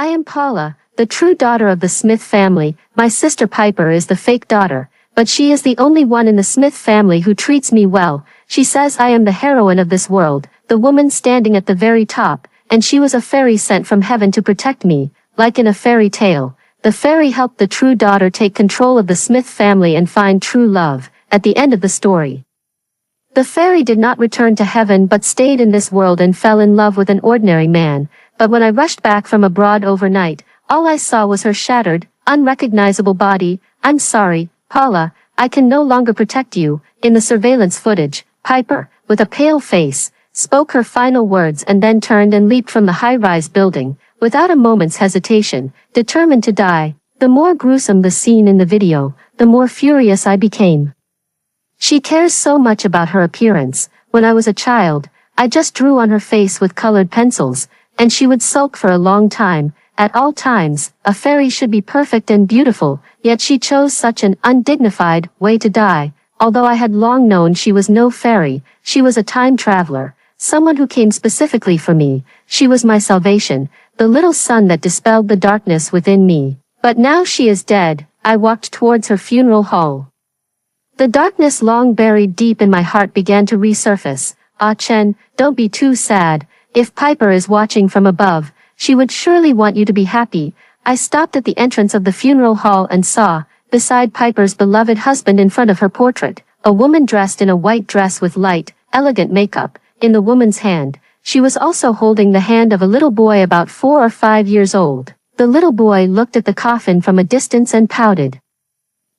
I am Paula, the true daughter of the Smith family. My sister Piper is the fake daughter, but she is the only one in the Smith family who treats me well. She says I am the heroine of this world, the woman standing at the very top, and she was a fairy sent from heaven to protect me, like in a fairy tale. The fairy helped the true daughter take control of the Smith family and find true love, at the end of the story. The fairy did not return to heaven but stayed in this world and fell in love with an ordinary man, but when I rushed back from abroad overnight, all I saw was her shattered, unrecognizable body. I'm sorry, Paula, I can no longer protect you. In the surveillance footage, Piper, with a pale face, spoke her final words and then turned and leaped from the high-rise building, without a moment's hesitation, determined to die. The more gruesome the scene in the video, the more furious I became. She cares so much about her appearance. When I was a child, I just drew on her face with colored pencils, and she would sulk for a long time. At all times, a fairy should be perfect and beautiful, yet she chose such an undignified way to die. Although I had long known she was no fairy, she was a time traveler, someone who came specifically for me. She was my salvation, the little sun that dispelled the darkness within me. But now she is dead. I walked towards her funeral hall. The darkness long buried deep in my heart began to resurface. Ah Chen, don't be too sad. If Piper is watching from above, she would surely want you to be happy. I stopped at the entrance of the funeral hall and saw, beside Piper's beloved husband in front of her portrait, a woman dressed in a white dress with light, elegant makeup. In the woman's hand, she was also holding the hand of a little boy about 4 or 5 years old. The little boy looked at the coffin from a distance and pouted.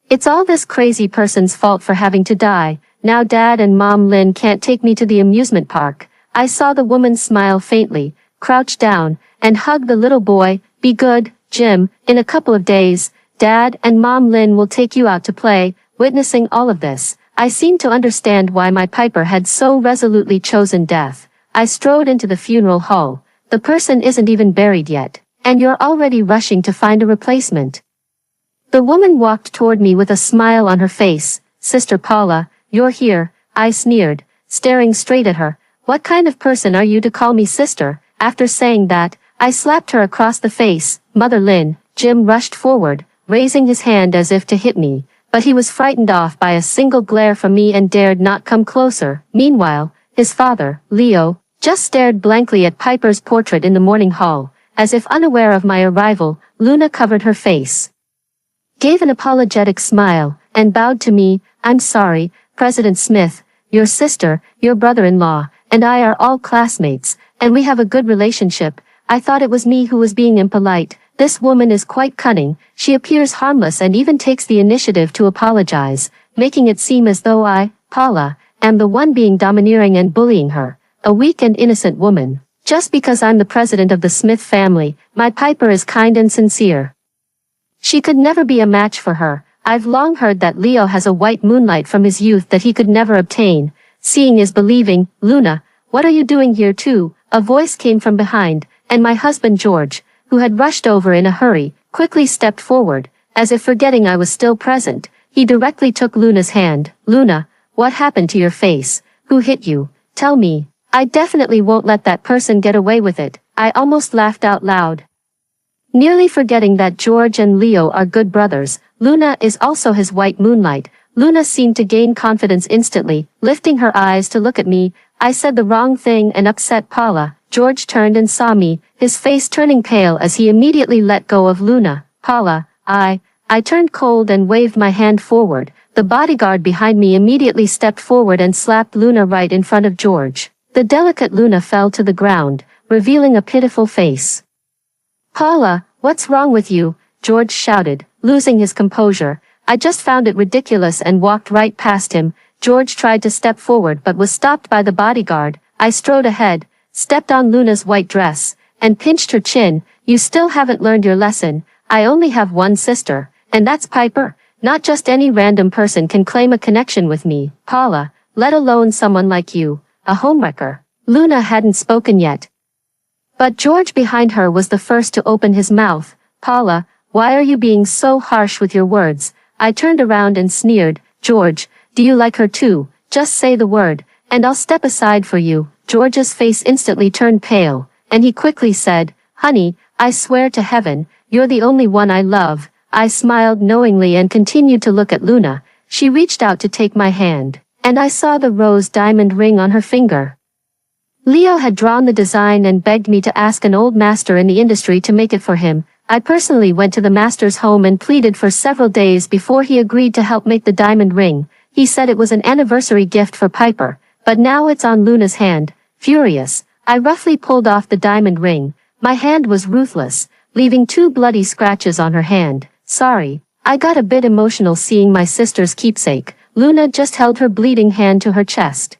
It's all this crazy person's fault for having to die. Now Dad and Mom Lynn can't take me to the amusement park. I saw the woman smile faintly, crouch down, and hug the little boy. Be good, Jim. In a couple of days, Dad and Mom Lynn will take you out to play. Witnessing all of this, I seemed to understand why my Piper had so resolutely chosen death. I strode into the funeral hall. The person isn't even buried yet, and you're already rushing to find a replacement. The woman walked toward me with a smile on her face. Sister Paula, you're here, I sneered, staring straight at her. What kind of person are you to call me sister? After saying that, I slapped her across the face. Mother Lynn. Jim rushed forward, raising his hand as if to hit me, but he was frightened off by a single glare from me and dared not come closer. Meanwhile, his father, Leo, just stared blankly at Piper's portrait in the morning hall. As if unaware of my arrival, Luna covered her face, gave an apologetic smile, and bowed to me. I'm sorry, President Smith, your sister, your brother-in-law, and I are all classmates, and we have a good relationship. I thought it was me who was being impolite. This woman is quite cunning. She appears harmless and even takes the initiative to apologize, making it seem as though I, Paula, am the one being domineering and bullying her, a weak and innocent woman. Just because I'm the president of the Smith family, my Piper is kind and sincere. She could never be a match for her. I've long heard that Leo has a white moonlight from his youth that he could never obtain. Seeing is believing. Luna, what are you doing here too? A voice came from behind, and my husband George, who had rushed over in a hurry, quickly stepped forward. As if forgetting I was still present, he directly took Luna's hand. Luna, what happened to your face? Who hit you? Tell me. I definitely won't let that person get away with it. I almost laughed out loud, nearly forgetting that George and Leo are good brothers. Luna is also his white moonlight. Luna seemed to gain confidence instantly, lifting her eyes to look at me. I said the wrong thing and upset Paula. George turned and saw me, his face turning pale as he immediately let go of Luna. Paula, I turned cold and waved my hand forward. The bodyguard behind me immediately stepped forward and slapped Luna right in front of George. The delicate Luna fell to the ground, revealing a pitiful face. Paula, what's wrong with you? George shouted, losing his composure. I just found it ridiculous and walked right past him. George tried to step forward but was stopped by the bodyguard. I strode ahead, stepped on Luna's white dress, and pinched her chin. You still haven't learned your lesson. I only have one sister, and that's Piper. Not just any random person can claim a connection with me, Paula, let alone someone like you, a homewrecker. Luna hadn't spoken yet, but George behind her was the first to open his mouth. Paula, why are you being so harsh with your words? I turned around and sneered. George, do you like her too? Just say the word, and I'll step aside for you. George's face instantly turned pale, and he quickly said, Honey, I swear to heaven, you're the only one I love." I smiled knowingly and continued to look at Luna. She reached out to take my hand, and I saw the rose diamond ring on her finger. Leo had drawn the design and begged me to ask an old master in the industry to make it for him. I personally went to the master's home and pleaded for several days before he agreed to help make the diamond ring. He said it was an anniversary gift for Piper, but now it's on Luna's hand. Furious, I roughly pulled off the diamond ring. My hand was ruthless, leaving 2 bloody scratches on her hand. "Sorry." I got a bit emotional seeing my sister's keepsake. Luna just held her bleeding hand to her chest,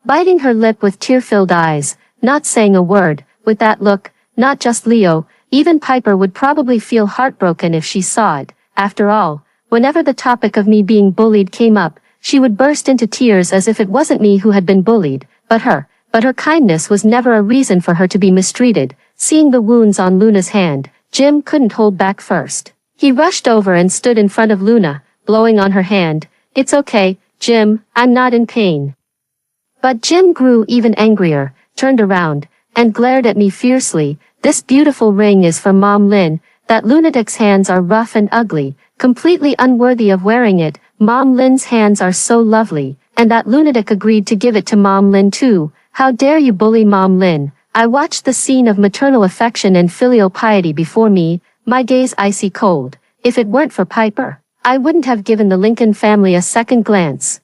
biting her lip with tear-filled eyes, not saying a word. With that look, not just Leo, even Piper would probably feel heartbroken if she saw it. After all, whenever the topic of me being bullied came up, she would burst into tears as if it wasn't me who had been bullied, but her. But her kindness was never a reason for her to be mistreated. Seeing the wounds on Luna's hand, Jim couldn't hold back first. He rushed over and stood in front of Luna, blowing on her hand. "It's okay, Jim, I'm not in pain." But Jim grew even angrier, turned around, and glared at me fiercely. "This beautiful ring is for Mom Lynn. That lunatic's hands are rough and ugly, completely unworthy of wearing it. Mom Lynn's hands are so lovely, and that lunatic agreed to give it to Mom Lynn too. How dare you bully Mom Lynn?" I watched the scene of maternal affection and filial piety before me, my gaze icy cold. If it weren't for Piper, I wouldn't have given the Lincoln family a second glance.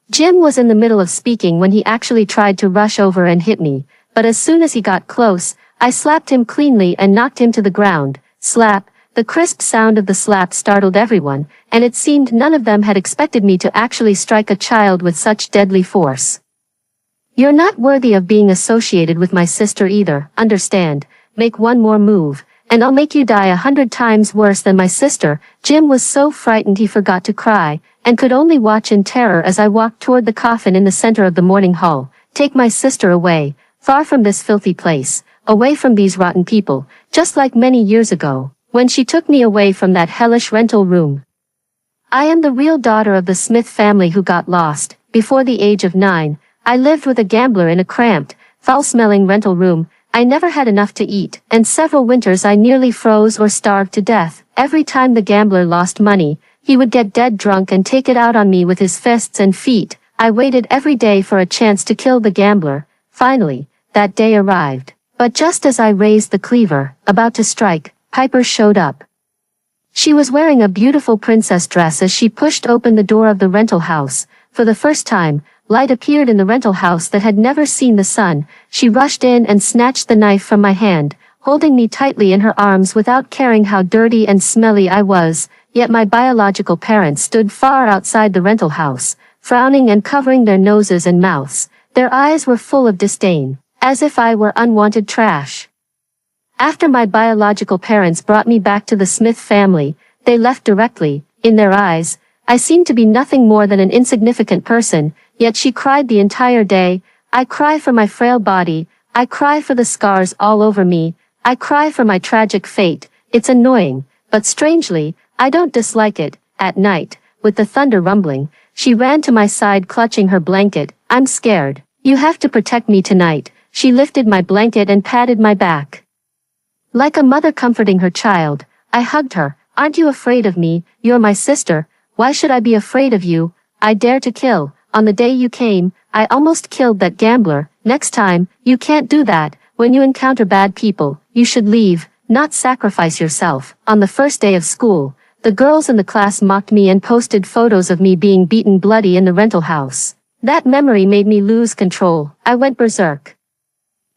Jim was in the middle of speaking when he actually tried to rush over and hit me, but as soon as he got close, I slapped him cleanly and knocked him to the ground. Slap. The crisp sound of the slap startled everyone, and it seemed none of them had expected me to actually strike a child with such deadly force. "You're not worthy of being associated with my sister either, understand? Make one more move, and I'll make you die 100 times worse than my sister." Jim was so frightened he forgot to cry, and could only watch in terror as I walked toward the coffin in the center of the mourning hall. "Take my sister away, far from this filthy place, away from these rotten people, just like many years ago, when she took me away from that hellish rental room. I am the real daughter of the Smith family who got lost. Before the age of 9, I lived with a gambler in a cramped, foul-smelling rental room. I never had enough to eat, and several winters I nearly froze or starved to death. Every time the gambler lost money, he would get dead drunk and take it out on me with his fists and feet. I waited every day for a chance to kill the gambler. Finally, that day arrived. But just as I raised the cleaver, about to strike, Piper showed up. She was wearing a beautiful princess dress. As she pushed open the door of the rental house, for the first time, light appeared in the rental house that had never seen the sun. She rushed in and snatched the knife from my hand, holding me tightly in her arms without caring how dirty and smelly I was. Yet my biological parents stood far outside the rental house, frowning and covering their noses and mouths. Their eyes were full of disdain, as if I were unwanted trash. After my biological parents brought me back to the Smith family, they left directly. In their eyes, I seemed to be nothing more than an insignificant person. Yet she cried the entire day. I cry for my frail body. I cry for the scars all over me. I cry for my tragic fate. It's annoying, but strangely, I don't dislike it. At night, with the thunder rumbling, she ran to my side clutching her blanket. "I'm scared. You have to protect me tonight." She lifted my blanket and patted my back. Like a mother comforting her child, I hugged her. "Aren't you afraid of me? You're my sister. Why should I be afraid of you? I dare to kill. On the day you came, I almost killed that gambler. Next time, you can't do that. When you encounter bad people, you should leave, not sacrifice yourself." On the first day of school, the girls in the class mocked me and posted photos of me being beaten bloody in the rental house. That memory made me lose control. I went berserk.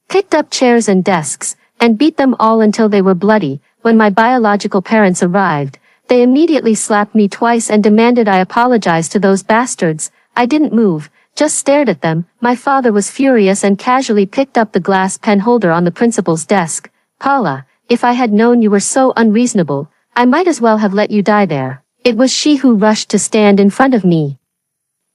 Picked up chairs and desks, and beat them all until they were bloody. When my biological parents arrived, they immediately slapped me twice and demanded I apologize to those bastards. I didn't move, just stared at them. My father was furious and casually picked up the glass pen holder on the principal's desk. "Paula, if I had known you were so unreasonable, I might as well have let you die there." It was she who rushed to stand in front of me.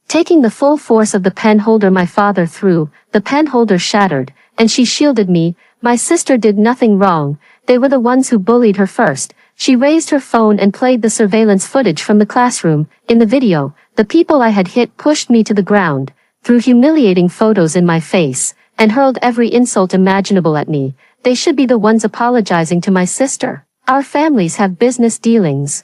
Taking the full force of the pen holder my father threw, the pen holder shattered, and she shielded me. My sister did nothing wrong. They were the ones who bullied her first. She raised her phone and played the surveillance footage from the classroom. In the video, the people I had hit pushed me to the ground, threw humiliating photos in my face, and hurled every insult imaginable at me. They should be the ones apologizing to my sister. Our families have business dealings.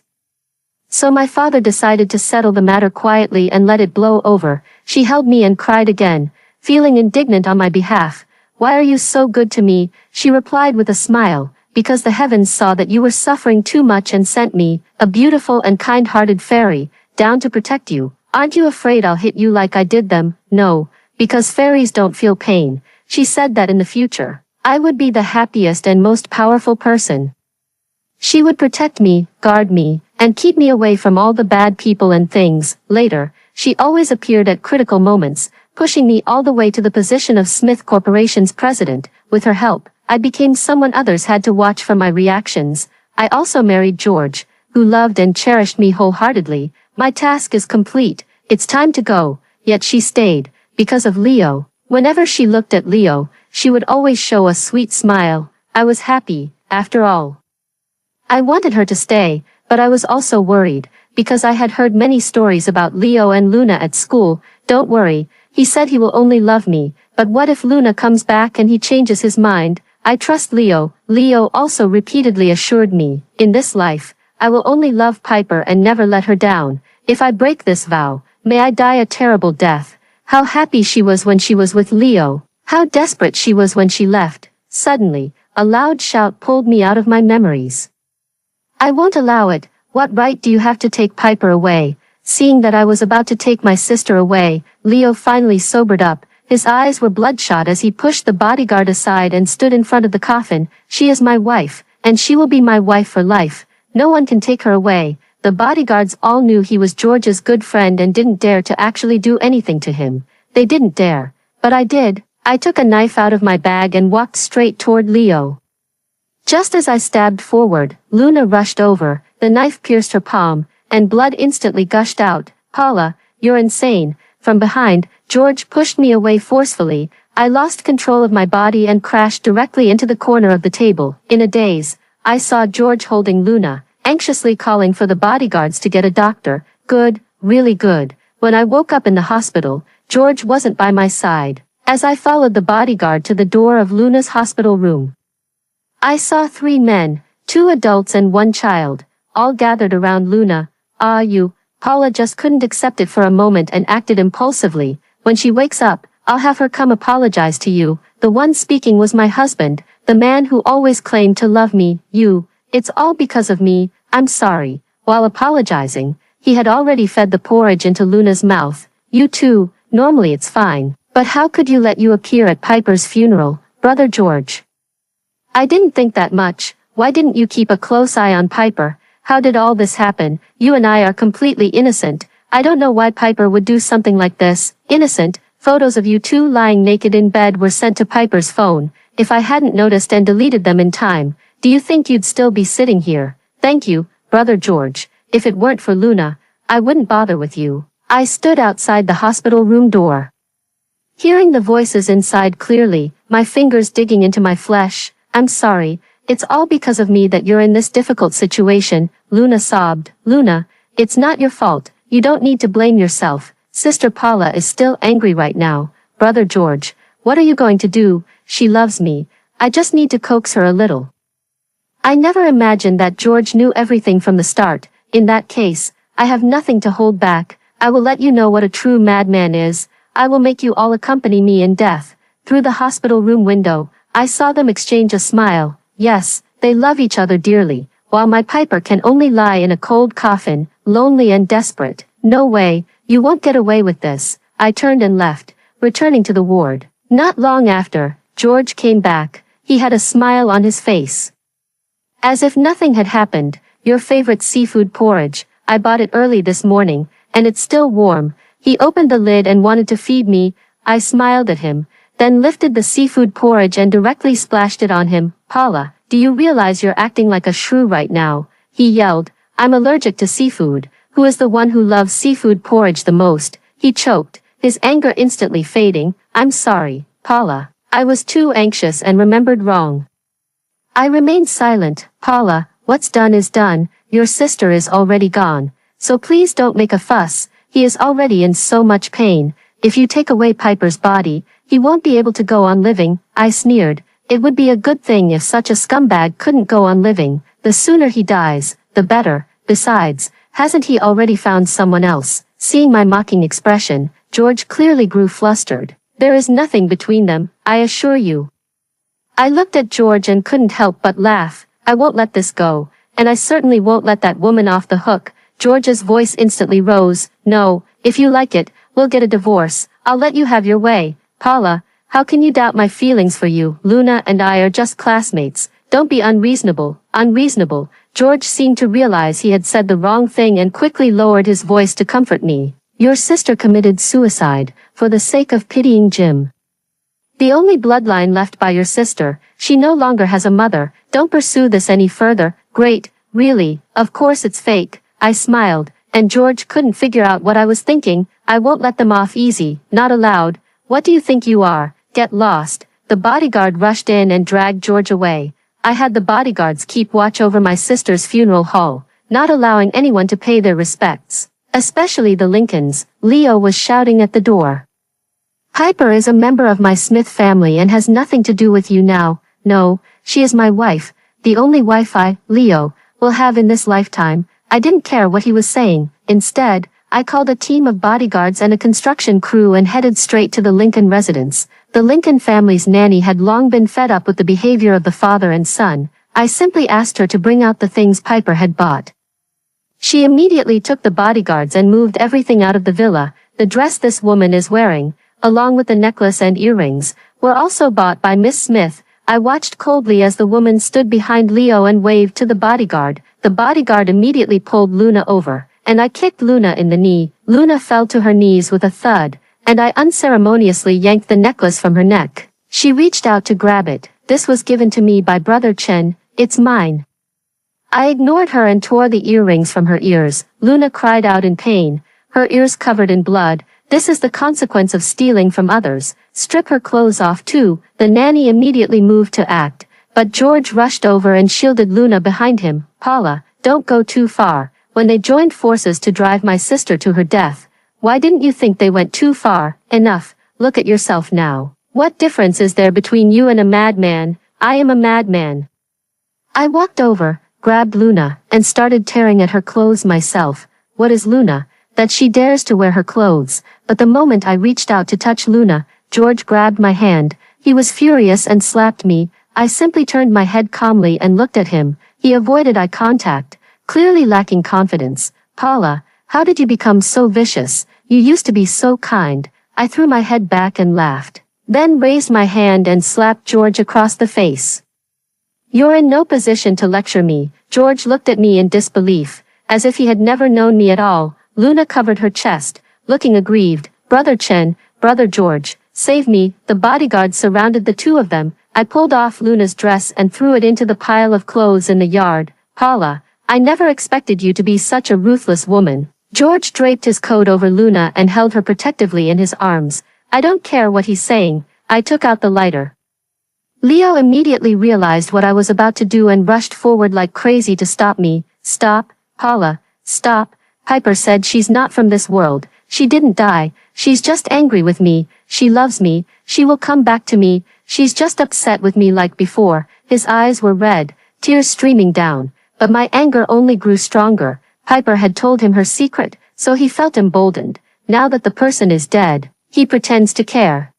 So my father decided to settle the matter quietly and let it blow over. She held me and cried again, feeling indignant on my behalf. Why are you so good to me? She replied with a smile, because the heavens saw that you were suffering too much and sent me, a beautiful and kind-hearted fairy, down to protect you. Aren't you afraid I'll hit you like I did them? No, because fairies don't feel pain. She said that in the future, I would be the happiest and most powerful person. She would protect me, guard me, and keep me away from all the bad people and things. Later, she always appeared at critical moments, pushing me all the way to the position of Smith Corporation's president. With her help, I became someone others had to watch for my reactions. I also married George, who loved and cherished me wholeheartedly. My task is complete. It's time to go. Yet she stayed, because of Leo. Whenever she looked at Leo, she would always show a sweet smile. I was happy, after all. I wanted her to stay, but I was also worried, because I had heard many stories about Leo and Luna at school. Don't worry, he said he will only love me, but what if Luna comes back and he changes his mind? I trust Leo. Leo also repeatedly assured me, in this life, I will only love Piper and never let her down. If I break this vow, may I die a terrible death. How happy she was when she was with Leo. How desperate she was when she left. Suddenly, a loud shout pulled me out of my memories. I won't allow it. What right do you have to take Piper away? Seeing that I was about to take my sister away, Leo finally sobered up. His eyes were bloodshot as he pushed the bodyguard aside and stood in front of the coffin. She is my wife, and she will be my wife for life. No one can take her away. The bodyguards all knew he was George's good friend and didn't dare to actually do anything to him. They didn't dare. But I did. I took a knife out of my bag and walked straight toward Leo. Just as I stabbed forward, Luna rushed over, the knife pierced her palm, and blood instantly gushed out. Paula, you're insane. From behind, George pushed me away forcefully. I lost control of my body and crashed directly into the corner of the table. In a daze, I saw George holding Luna, anxiously calling for the bodyguards to get a doctor. Good, really good. When I woke up in the hospital, George wasn't by my side. As I followed the bodyguard to the door of Luna's hospital room, I saw 3 men, 2 adults and 1 child, all gathered around Luna. Paula just couldn't accept it for a moment and acted impulsively. When she wakes up, I'll have her come apologize to you. The one speaking was my husband, the man who always claimed to love me. It's all because of me. I'm sorry. While apologizing, he had already fed the porridge into Luna's mouth. You too, normally it's fine. But how could you let you appear at Piper's funeral, Brother George? I didn't think that much. Why didn't you keep a close eye on Piper? How did all this happen? You and I are completely innocent. I don't know why Piper would do something like this. Innocent. Photos of you 2 lying naked in bed were sent to Piper's phone. If I hadn't noticed and deleted them in time, do you think you'd still be sitting here? Thank you, Brother George. If it weren't for Luna, I wouldn't bother with you. I stood outside the hospital room door, hearing the voices inside clearly, my fingers digging into my flesh. I'm sorry. It's all because of me that you're in this difficult situation, Luna sobbed. Luna, it's not your fault. You don't need to blame yourself. Sister Paula is still angry right now. Brother George, what are you going to do? She loves me. I just need to coax her a little. I never imagined that George knew everything from the start. In that case, I have nothing to hold back. I will let you know what a true madman is. I will make you all accompany me in death. Through the hospital room window, I saw them exchange a smile. Yes, they love each other dearly, while my Piper can only lie in a cold coffin, lonely and desperate. No way, you won't get away with this. I turned and left, returning to the ward. Not long after, George came back. He had a smile on his face, as if nothing had happened. Your favorite seafood porridge. I bought it early this morning, and it's still warm. He opened the lid and wanted to feed me. I smiled at him, then lifted the seafood porridge and directly splashed it on him. Paula, do you realize you're acting like a shrew right now? He yelled. I'm allergic to seafood. Who is the one who loves seafood porridge the most? He choked, his anger instantly fading. I'm sorry, Paula. I was too anxious and remembered wrong. I remained silent. Paula, what's done is done. Your sister is already gone. So please don't make a fuss. He is already in so much pain. If you take away Piper's body, he won't be able to go on living. I sneered. It would be a good thing if such a scumbag couldn't go on living. The sooner he dies, the better. Besides, hasn't he already found someone else? Seeing my mocking expression, George clearly grew flustered. There is nothing between them, I assure you. I looked at George and couldn't help but laugh. I won't let this go, and I certainly won't let that woman off the hook. George's voice instantly rose. No, if you like it, we'll get a divorce. I'll let you have your way. Paula, how can you doubt my feelings for you? Luna and I are just classmates. Don't be unreasonable. Unreasonable. George seemed to realize he had said the wrong thing and quickly lowered his voice to comfort me. Your sister committed suicide, for the sake of pitying Jim. The only bloodline left by your sister, she no longer has a mother. Don't pursue this any further. Great, really, of course it's fake. I smiled, and George couldn't figure out what I was thinking. I won't let them off easy, not allowed. What do you think you are? Get lost. The bodyguard rushed in and dragged George away. I had the bodyguards keep watch over my sister's funeral hall, not allowing anyone to pay their respects, especially the Lincolns. Leo was shouting at the door. Piper is a member of my Smith family and has nothing to do with you now. No, she is my wife, the only wife I, Leo, will have in this lifetime. I didn't care what he was saying. Instead, I called a team of bodyguards and a construction crew and headed straight to the Lincoln residence. The Lincoln family's nanny had long been fed up with the behavior of the father and son. I simply asked her to bring out the things Piper had bought. She immediately took the bodyguards and moved everything out of the villa. The dress this woman is wearing, along with the necklace and earrings, were also bought by Miss Smith. I watched coldly as the woman stood behind Leo and waved to the bodyguard. The bodyguard immediately pulled Luna over, and I kicked Luna in the knee. Luna fell to her knees with a thud, and I unceremoniously yanked the necklace from her neck. She reached out to grab it. This was given to me by Brother Chen. It's mine. I ignored her and tore the earrings from her ears. Luna cried out in pain, her ears covered in blood. This is the consequence of stealing from others. Strip her clothes off too. The nanny immediately moved to act, but George rushed over and shielded Luna behind him. Paula, don't go too far. When they joined forces to drive my sister to her death, why didn't you think they went too far? Enough. Look at yourself now. What difference is there between you and a madman? I am a madman. I walked over, grabbed Luna, and started tearing at her clothes myself. What is Luna, that she dares to wear her clothes? But the moment I reached out to touch Luna, George grabbed my hand. He was furious and slapped me. I simply turned my head calmly and looked at him. He avoided eye contact, clearly lacking confidence. Paula, how did you become so vicious? You used to be so kind. I threw my head back and laughed, then raised my hand and slapped George across the face. You're in no position to lecture me. George looked at me in disbelief, as if he had never known me at all. Luna covered her chest, looking aggrieved. Brother Chen, Brother George, save me. The bodyguards surrounded the two of them. I pulled off Luna's dress and threw it into the pile of clothes in the yard. Paula, I never expected you to be such a ruthless woman. George draped his coat over Luna and held her protectively in his arms. I don't care what he's saying. I took out the lighter. Leo immediately realized what I was about to do and rushed forward like crazy to stop me. Stop, Paula, stop. Piper said she's not from this world. She didn't die. She's just angry with me. She loves me. She will come back to me. She's just upset with me like before. His eyes were red, tears streaming down. But my anger only grew stronger. Piper had told him her secret, so he felt emboldened. Now that the person is dead, he pretends to care.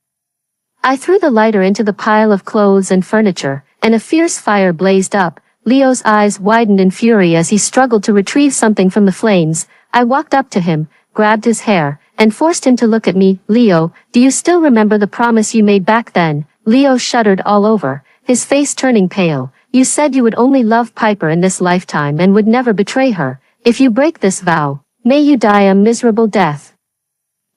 I threw the lighter into the pile of clothes and furniture, and a fierce fire blazed up. Leo's eyes widened in fury as he struggled to retrieve something from the flames. I walked up to him, grabbed his hair, and forced him to look at me. Leo, do you still remember the promise you made back then? Leo shuddered all over, his face turning pale. You said you would only love Piper in this lifetime and would never betray her. If you break this vow, may you die a miserable death.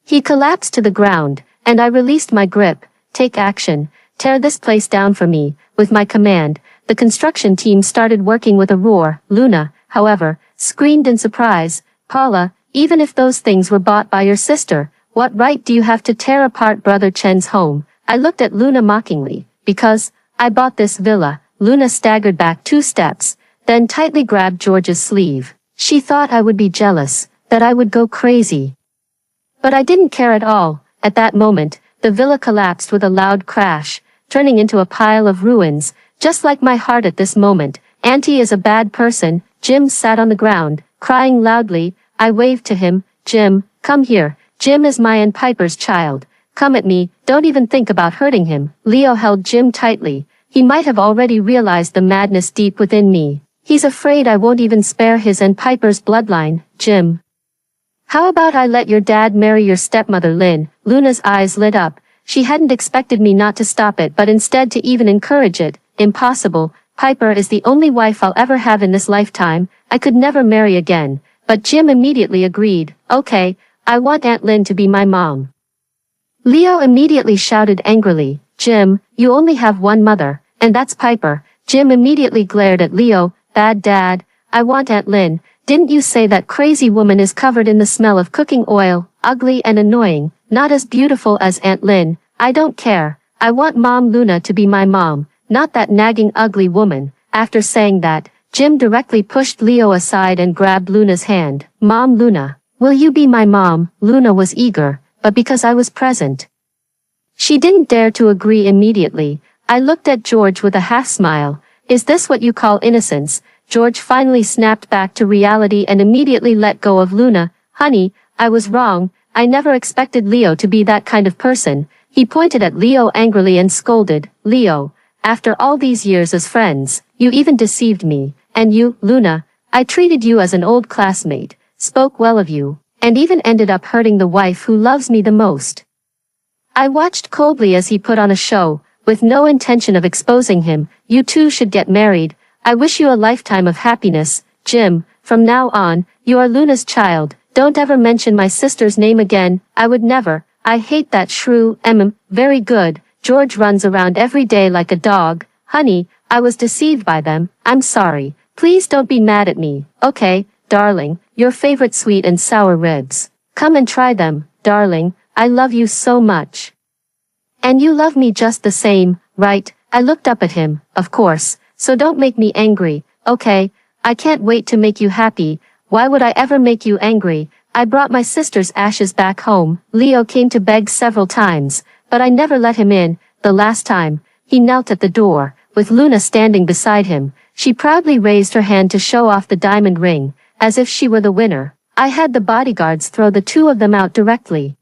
He collapsed to the ground, and I released my grip. Take action. Tear this place down for me. With my command, the construction team started working with a roar. Luna, however, screamed in surprise. Paula, even if those things were bought by your sister, what right do you have to tear apart Brother Chen's home? I looked at Luna mockingly. Because I bought this villa. Luna staggered back 2 steps, then tightly grabbed George's sleeve. She thought I would be jealous, that I would go crazy. But I didn't care at all. At that moment, the villa collapsed with a loud crash. turning into a pile of ruins, just like my heart at this moment. Auntie is a bad person. Jim sat on the ground, crying loudly. I waved to him. Jim, come here. Jim is my and Piper's child. Come at me, don't even think about hurting him. Leo held Jim tightly. He might have already realized the madness deep within me. He's afraid I won't even spare his and Piper's bloodline. Jim. How about I let your dad marry your stepmother Lynn? Luna's eyes lit up. She hadn't expected me not to stop it but instead to even encourage it. Impossible. Piper is the only wife I'll ever have in this lifetime. I could never marry again. But Jim immediately agreed. Okay, I want Aunt Lynn to be my mom. Leo immediately shouted angrily. Jim, you only have one mother, and that's Piper. Jim immediately glared at Leo. Bad dad. I want Aunt Lynn. Didn't you say that crazy woman is covered in the smell of cooking oil, ugly and annoying, not as beautiful as Aunt Lynn? I don't care. I want Mom Luna to be my mom, not that nagging ugly woman. After saying that, Jim directly pushed Leo aside and grabbed Luna's hand. Mom Luna, will you be my mom? Luna was eager, but because I was present, she didn't dare to agree immediately. I looked at George with a half smile. Is this what you call innocence? George finally snapped back to reality and immediately let go of Luna. Honey, I was wrong. I never expected Leo to be that kind of person. He pointed at Leo angrily and scolded. Leo, after all these years as friends, you even deceived me. And you, Luna, I treated you as an old classmate, spoke well of you, and even ended up hurting the wife who loves me the most. I watched coldly as he put on a show, with no intention of exposing him. You two should get married. I wish you a lifetime of happiness. Jim, from now on, you are Luna's child. Don't ever mention my sister's name again. I would never. I hate that shrew. Very good. George runs around every day like a dog. Honey, I was deceived by them. I'm sorry. Please don't be mad at me. Okay, darling, your favorite sweet and sour ribs. Come and try them, darling. I love you so much. And you love me just the same, right? I looked up at him, of course, so don't make me angry, okay? I can't wait to make you happy. Why would I ever make you angry? I brought my sister's ashes back home. Leo came to beg several times, but I never let him in. The last time, he knelt at the door, with Luna standing beside him. She proudly raised her hand to show off the diamond ring, as if she were the winner. I had the bodyguards throw the two of them out directly.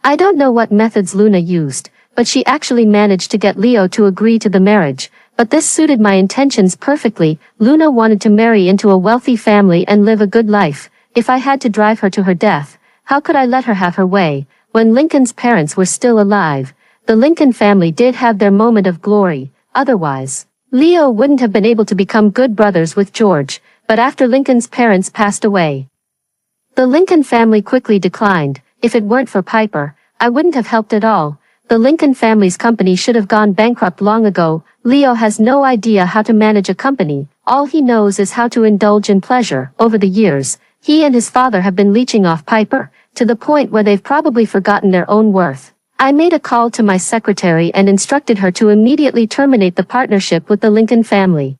I don't know what methods Luna used, but she actually managed to get Leo to agree to the marriage. But this suited my intentions perfectly. Luna wanted to marry into a wealthy family and live a good life. If I had to drive her to her death, how could I let her have her way? When Lincoln's parents were still alive, the Lincoln family did have their moment of glory. Otherwise, Leo wouldn't have been able to become good brothers with George. But after Lincoln's parents passed away, the Lincoln family quickly declined. If it weren't for Piper, I wouldn't have helped at all. The Lincoln family's company should have gone bankrupt long ago. Leo has no idea how to manage a company. All he knows is how to indulge in pleasure. Over the years, he and his father have been leeching off Piper, to the point where they've probably forgotten their own worth. I made a call to my secretary and instructed her to immediately terminate the partnership with the Lincoln family.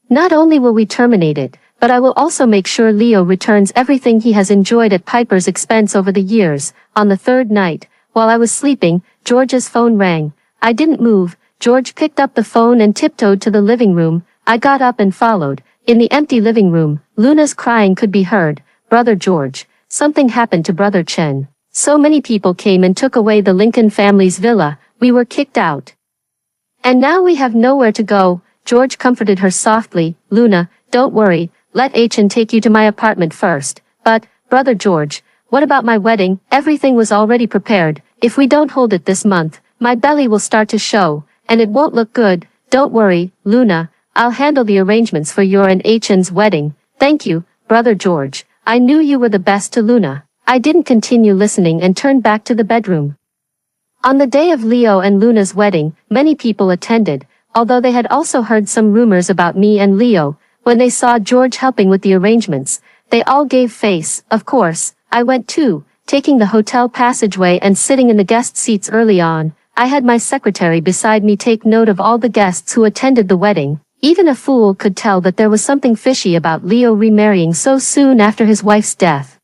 Not only will we terminate it, but I will also make sure Leo returns everything he has enjoyed at Piper's expense over the years. On the third night, while I was sleeping, George's phone rang. I didn't move. George picked up the phone and tiptoed to the living room. I got up and followed. In the empty living room, Luna's crying could be heard. Brother George, something happened to Brother Chen. So many people came and took away the Lincoln family's villa. We were kicked out. And now we have nowhere to go. George comforted her softly. Luna, don't worry. Let Chen take you to my apartment first. But, Brother George, what about my wedding? Everything was already prepared. If we don't hold it this month, my belly will start to show, and it won't look good. Don't worry, Luna. I'll handle the arrangements for your and Chen's wedding. Thank you, Brother George. I knew you were the best to Luna. I didn't continue listening and turned back to the bedroom. On the day of Leo and Luna's wedding, many people attended, although they had also heard some rumors about me and Leo. When they saw George helping with the arrangements, they all gave face. Of course, I went too, taking the hotel passageway and sitting in the guest seats early on. I had my secretary beside me take note of all the guests who attended the wedding. Even a fool could tell that there was something fishy about Leo remarrying so soon after his wife's death.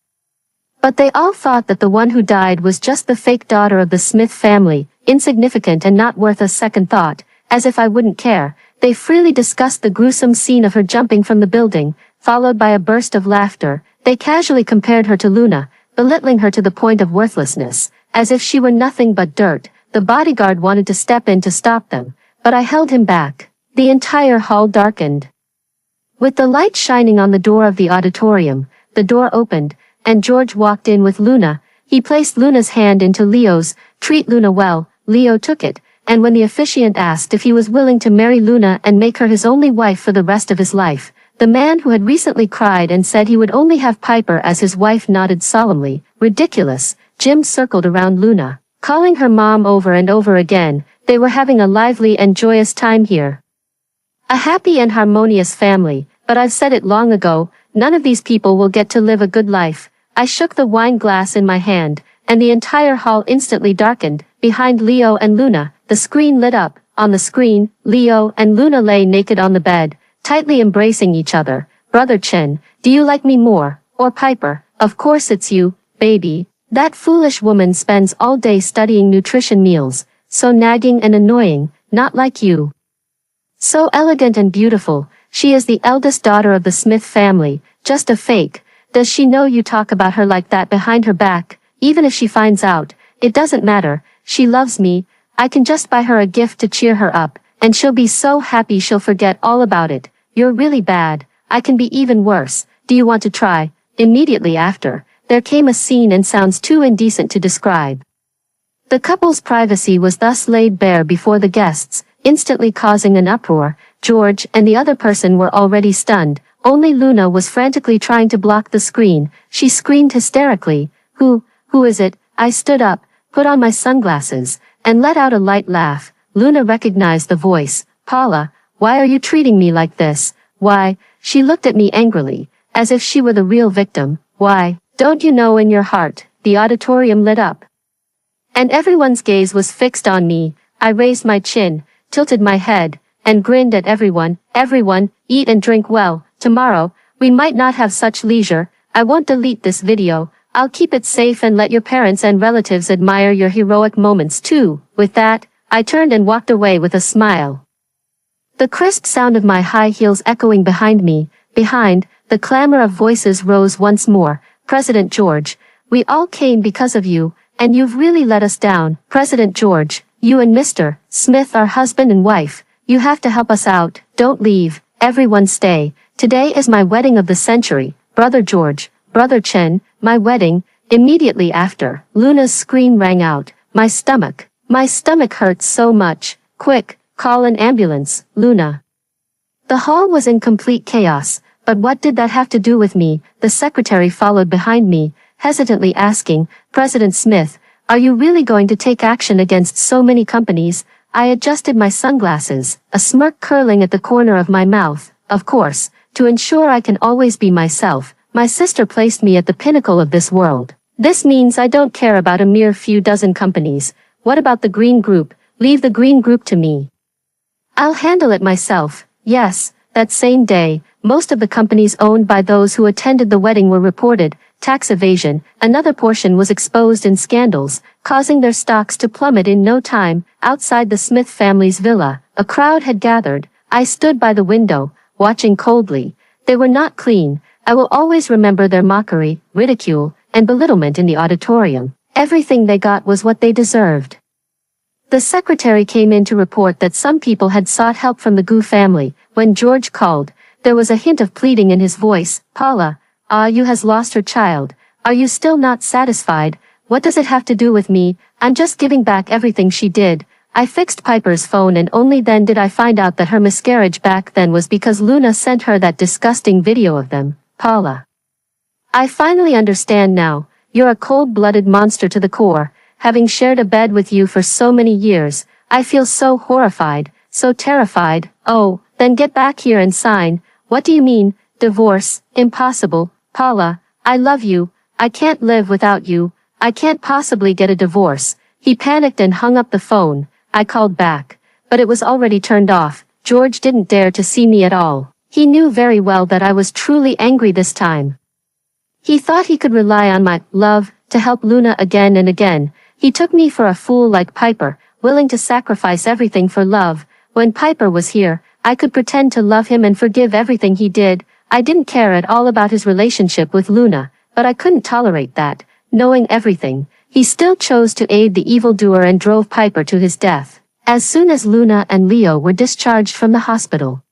But they all thought that the one who died was just the fake daughter of the Smith family, insignificant and not worth a second thought. As if I wouldn't care, they freely discussed the gruesome scene of her jumping from the building, followed by a burst of laughter. They casually compared her to Luna, belittling her to the point of worthlessness, as if she were nothing but dirt. The bodyguard wanted to step in to stop them, but I held him back. The entire hall darkened. With the light shining on the door of the auditorium, the door opened, and George walked in with Luna. He placed Luna's hand into Leo's. "Treat Luna well." Leo took it, and when the officiant asked if he was willing to marry Luna and make her his only wife for the rest of his life, the man who had recently cried and said he would only have Piper as his wife nodded solemnly. "Ridiculous." Jim circled around Luna, calling her mom over and over again. They were having a lively and joyous time here. A happy and harmonious family, but I've said it long ago, none of these people will get to live a good life. I shook the wine glass in my hand, and the entire hall instantly darkened. Behind Leo and Luna, the screen lit up. On the screen, Leo and Luna lay naked on the bed, tightly embracing each other. "Brother Chen, do you like me more, or Piper?" "Of course it's you, baby. That foolish woman spends all day studying nutrition meals, so nagging and annoying, not like you. So elegant and beautiful. She is the eldest daughter of the Smith family, just a fake. Does she know you talk about her like that behind her back? Even if she finds out, it doesn't matter. She loves me. I can just buy her a gift to cheer her up, and she'll be so happy she'll forget all about it. You're really bad. I can be even worse. Do you want to try?" Immediately after, there came a scene and sounds too indecent to describe. The couple's privacy was thus laid bare before the guests, instantly causing an uproar. George and the other person were already stunned. Only Luna was frantically trying to block the screen. She screamed hysterically. Who is it?" I stood up, put on my sunglasses, and let out a light laugh. Luna recognized the voice. "Paula, why are you treating me like this? Why?" She looked at me angrily, as if she were the real victim. "Why? Don't you know in your heart?" The auditorium lit up, and everyone's gaze was fixed on me. I raised my chin, tilted my head, and grinned at everyone. "Everyone, eat and drink well. Tomorrow, we might not have such leisure. I won't delete this video. I'll keep it safe and let your parents and relatives admire your heroic moments too." With that, I turned and walked away with a smile. The crisp sound of my high heels echoing behind me. Behind, the clamor of voices rose once more. "President George, we all came because of you, and you've really let us down. President George, you and Mr. Smith are husband and wife. You have to help us out. Don't leave. Everyone stay. Today is my wedding of the century. Brother George, Brother Chen, my wedding." Immediately after, Luna's scream rang out. My stomach hurts so much. "Quick, call an ambulance, Luna." The hall was in complete chaos, but what did that have to do with me? The secretary followed behind me, hesitantly asking, "President Smith, are you really going to take action against so many companies?" I adjusted my sunglasses, a smirk curling at the corner of my mouth. "Of course, to ensure I can always be myself. My sister placed me at the pinnacle of this world. This means I don't care about a mere few dozen companies. What about the Green Group? Leave the Green Group to me. I'll handle it myself." Yes, that same day, most of the companies owned by those who attended the wedding were reported. Tax evasion, another portion was exposed in scandals, causing their stocks to plummet in no time. Outside the Smith family's villa, a crowd had gathered. I stood by the window, watching coldly. They were not clean. I will always remember their mockery, ridicule, and belittlement in the auditorium. Everything they got was what they deserved. The secretary came in to report that some people had sought help from the Gu family. When George called, there was a hint of pleading in his voice. "Paula, you has lost her child. Are you still not satisfied? What does it have to do with me? I'm just giving back everything she did." I fixed Piper's phone and only then did I find out that her miscarriage back then was because Luna sent her that disgusting video of them. "Paula, I finally understand now. You're a cold-blooded monster to the core. Having shared a bed with you for so many years, I feel so horrified, so terrified." "Oh, then get back here and sign." "What do you mean? Divorce? Impossible. Paula, I love you. I can't live without you. I can't possibly get a divorce." He panicked and hung up the phone. I called back, but it was already turned off. George didn't dare to see me at all. He knew very well that I was truly angry this time. He thought he could rely on my love to help Luna again and again. He took me for a fool like Piper, willing to sacrifice everything for love. When Piper was here, I could pretend to love him and forgive everything he did. I didn't care at all about his relationship with Luna, but I couldn't tolerate that. Knowing everything, he still chose to aid the evildoer and drove Piper to his death. As soon as Luna and Leo were discharged from the hospital,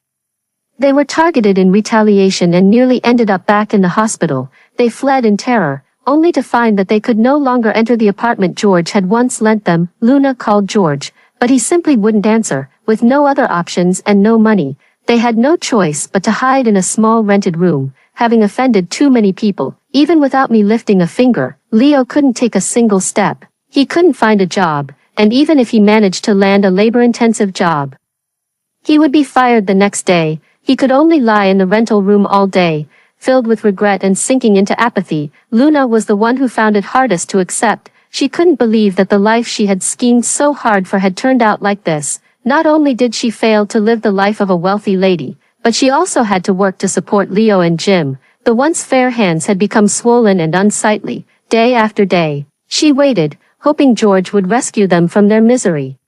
they were targeted in retaliation and nearly ended up back in the hospital. They fled in terror, only to find that they could no longer enter the apartment George had once lent them. Luna called George, but he simply wouldn't answer. With no other options and no money, they had no choice but to hide in a small rented room. Having offended too many people, even without me lifting a finger, Leo couldn't take a single step. He couldn't find a job, and even if he managed to land a labor-intensive job, he would be fired the next day. He could only lie in the rental room all day, filled with regret and sinking into apathy. Luna was the one who found it hardest to accept. She couldn't believe that the life she had schemed so hard for had turned out like this. Not only did she fail to live the life of a wealthy lady, but she also had to work to support Leo and Jim. The once fair hands had become swollen and unsightly. Day after day, she waited, hoping George would rescue them from their misery.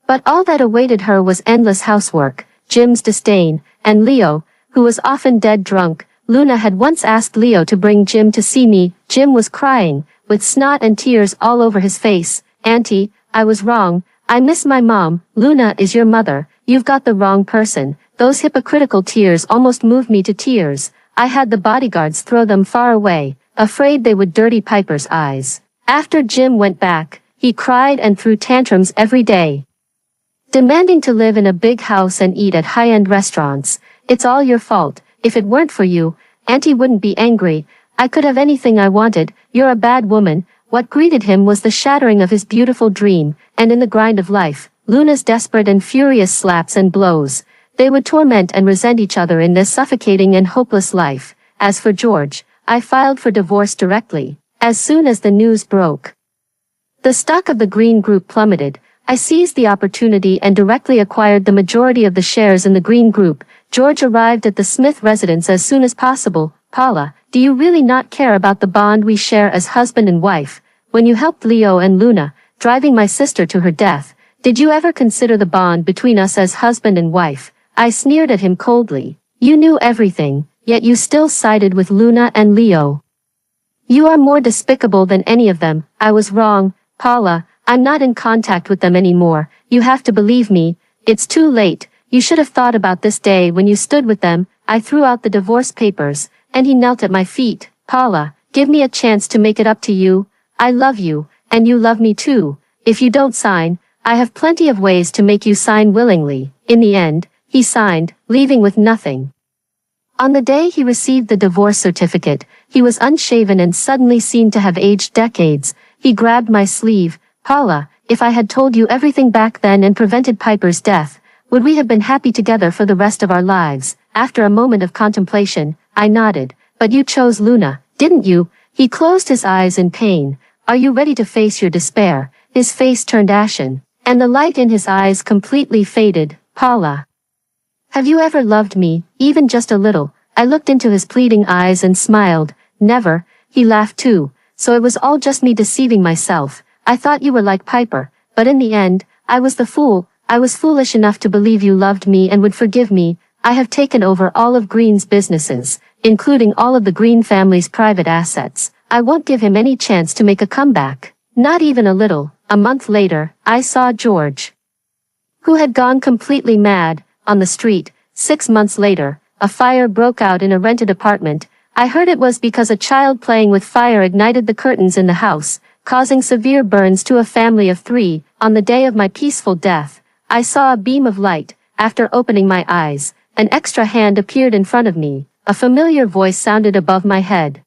But all that awaited her was endless housework, Jim's disdain, and Leo, who was often dead drunk. Luna had once asked Leo to bring Jim to see me. Jim was crying, with snot and tears all over his face. "Auntie, I was wrong. I miss my mom." "Luna is your mother. You've got the wrong person." Those hypocritical tears almost moved me to tears. I had the bodyguards throw them far away, afraid they would dirty Piper's eyes. After Jim went back, he cried and threw tantrums every day, demanding to live in a big house and eat at high-end restaurants. "It's all your fault. If it weren't for you, Auntie wouldn't be angry. I could have anything I wanted. You're a bad woman." What greeted him was the shattering of his beautiful dream, and in the grind of life, Luna's desperate and furious slaps and blows. They would torment and resent each other in this suffocating and hopeless life. As for George, I filed for divorce directly. As soon as the news broke, the stock of the Green Group plummeted. I seized the opportunity and directly acquired the majority of the shares in the Green Group. George arrived at the Smith residence as soon as possible. "Paula, do you really not care about the bond we share as husband and wife? When you helped Leo and Luna, driving my sister to her death, did you ever consider the bond between us as husband and wife?" I sneered at him coldly. "You knew everything, yet you still sided with Luna and Leo. You are more despicable than any of them." "I was wrong, Paula. I'm not in contact with them anymore. You have to believe me. It's too late. You should have thought about this day when you stood with them." I threw out the divorce papers, and he knelt at my feet. "Paula, give me a chance to make it up to you. I love you, and you love me too. If you don't sign, I have plenty of ways to make you sign willingly." In the end, he signed, leaving with nothing. On the day he received the divorce certificate, he was unshaven and suddenly seemed to have aged decades. He grabbed my sleeve. "Paula, if I had told you everything back then and prevented Piper's death, would we have been happy together for the rest of our lives?" After a moment of contemplation, I nodded. "But you chose Luna, didn't you?" He closed his eyes in pain. "Are you ready to face your despair?" His face turned ashen, and the light in his eyes completely faded. "Paula, have you ever loved me, even just a little?" I looked into his pleading eyes and smiled. "Never." He laughed too. "So it was all just me deceiving myself. I thought you were like Piper, but in the end, I was the fool. I was foolish enough to believe you loved me and would forgive me. I have taken over all of Green's businesses, including all of the Green family's private assets. I won't give him any chance to make a comeback. Not even a little." A month later, I saw George, who had gone completely mad, on the street. 6 months later, a fire broke out in a rented apartment. I heard it was because a child playing with fire ignited the curtains in the house, causing severe burns to a family of 3. On the day of my peaceful death, I saw a beam of light. After opening my eyes, an extra hand appeared in front of me. A familiar voice sounded above my head.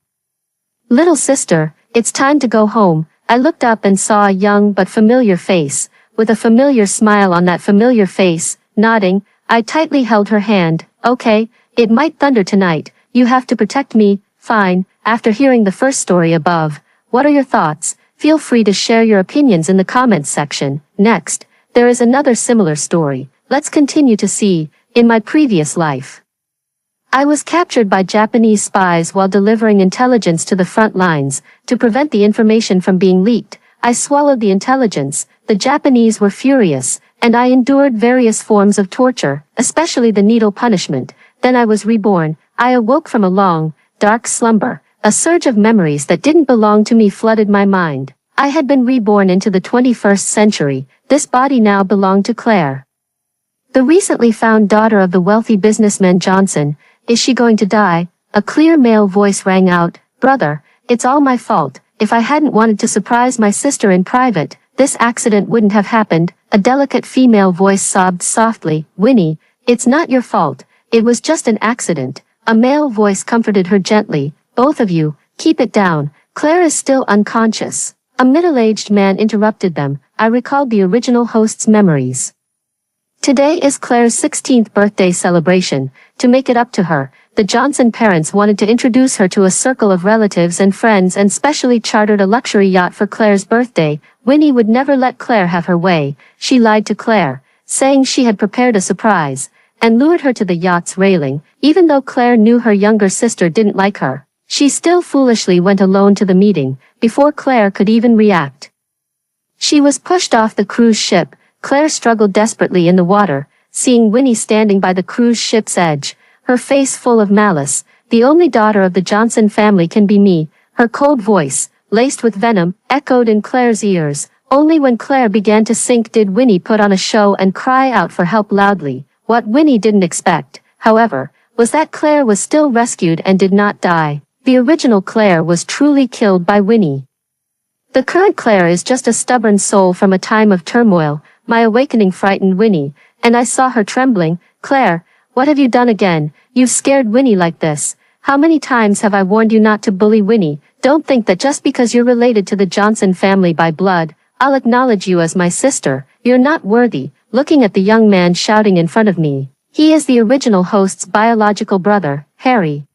"Little sister, it's time to go home." I looked up and saw a young but familiar face, with a familiar smile on that familiar face. Nodding, I tightly held her hand. "Okay, it might thunder tonight. You have to protect me." "Fine." After hearing the first story above, what are your thoughts? Feel free to share your opinions in the comments section. Next, there is another similar story. Let's continue to see, in my previous life, I was captured by Japanese spies while delivering intelligence to the front lines. To prevent the information from being leaked, I swallowed the intelligence. The Japanese were furious, and I endured various forms of torture, especially the needle punishment. Then I was reborn. I awoke from a long, dark slumber. A surge of memories that didn't belong to me flooded my mind. I had been reborn into the 21st century. This body now belonged to Claire, the recently found daughter of the wealthy businessman Johnson. Is she going to die? A clear male voice rang out. Brother, it's all my fault. If I hadn't wanted to surprise my sister in private, this accident wouldn't have happened. A delicate female voice sobbed softly. Winnie, it's not your fault. It was just an accident. A male voice comforted her gently. Both of you, keep it down. Claire is still unconscious. A middle-aged man interrupted them. I recalled the original host's memories. Today is Claire's 16th birthday celebration. To make it up to her, the Johnson parents wanted to introduce her to a circle of relatives and friends and specially chartered a luxury yacht for Claire's birthday. Winnie would never let Claire have her way. She lied to Claire, saying she had prepared a surprise, and lured her to the yacht's railing. Even though Claire knew her younger sister didn't like her, she still foolishly went alone to the meeting, before Claire could even react. She was pushed off the cruise ship. Claire struggled desperately in the water, seeing Winnie standing by the cruise ship's edge, her face full of malice. The only daughter of the Johnson family can be me. Her cold voice, laced with venom, echoed in Claire's ears. Only when Claire began to sink did Winnie put on a show and cry out for help loudly. What Winnie didn't expect, however, was that Claire was still rescued and did not die. The original Claire was truly killed by Winnie. The current Claire is just a stubborn soul from a time of turmoil. My awakening frightened Winnie, and I saw her trembling. Claire, what have you done again? You've scared Winnie like this. How many times have I warned you not to bully Winnie? Don't think that just because you're related to the Johnson family by blood, I'll acknowledge you as my sister. You're not worthy. Looking at the young man shouting in front of me. He is the original host's biological brother, Harry.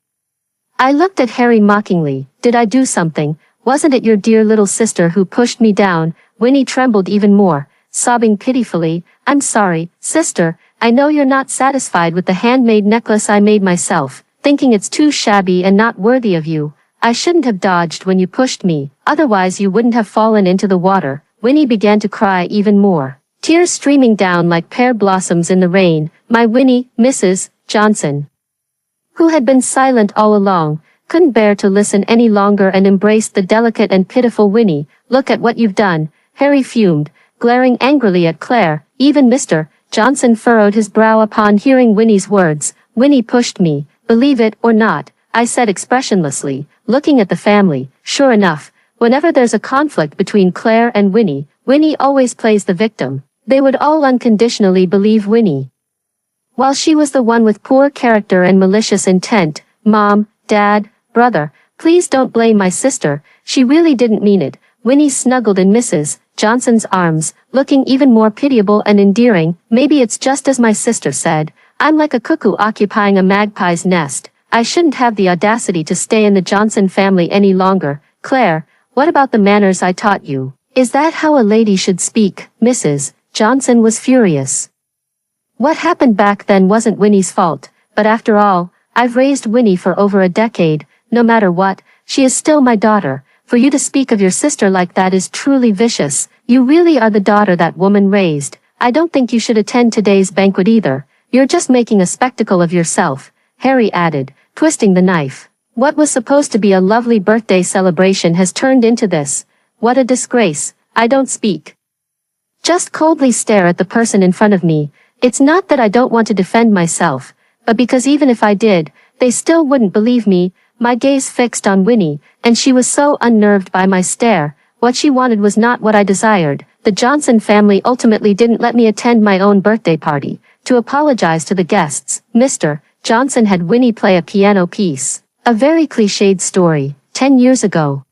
I looked at Harry mockingly. Did I do something? Wasn't it your dear little sister who pushed me down? Winnie trembled even more, sobbing pitifully. I'm sorry, sister. I know you're not satisfied with the handmade necklace I made myself, thinking it's too shabby and not worthy of you. I shouldn't have dodged when you pushed me, otherwise you wouldn't have fallen into the water. Winnie began to cry even more, tears streaming down like pear blossoms in the rain. My Winnie, Mrs. Johnson, who had been silent all along, couldn't bear to listen any longer and embraced the delicate and pitiful Winnie. Look at what you've done, Harry fumed, glaring angrily at Claire. Even Mr. Johnson furrowed his brow upon hearing Winnie's words. Winnie pushed me, believe it or not, I said expressionlessly, looking at the family. Sure enough, whenever there's a conflict between Claire and Winnie, Winnie always plays the victim. They would all unconditionally believe Winnie, while she was the one with poor character and malicious intent. Mom, Dad, brother, please don't blame my sister. She really didn't mean it. Winnie snuggled in Mrs. Johnson's arms, looking even more pitiable and endearing. Maybe it's just as my sister said. I'm like a cuckoo occupying a magpie's nest. I shouldn't have the audacity to stay in the Johnson family any longer. Claire, what about the manners I taught you? Is that how a lady should speak? Mrs. Johnson was furious. What happened back then wasn't Winnie's fault, but after all, I've raised Winnie for over a decade. No matter what, she is still my daughter. For you to speak of your sister like that is truly vicious. You really are the daughter that woman raised. I don't think you should attend today's banquet either. You're just making a spectacle of yourself, Harry added, twisting the knife. What was supposed to be a lovely birthday celebration has turned into this. What a disgrace. I don't speak. Just coldly stare at the person in front of me. It's not that I don't want to defend myself, but because even if I did, they still wouldn't believe me. My gaze fixed on Winnie, and she was so unnerved by my stare. What she wanted was not what I desired. The Johnson family ultimately didn't let me attend my own birthday party. To apologize to the guests, Mr. Johnson had Winnie play a piano piece. A very cliched story. 10 years ago,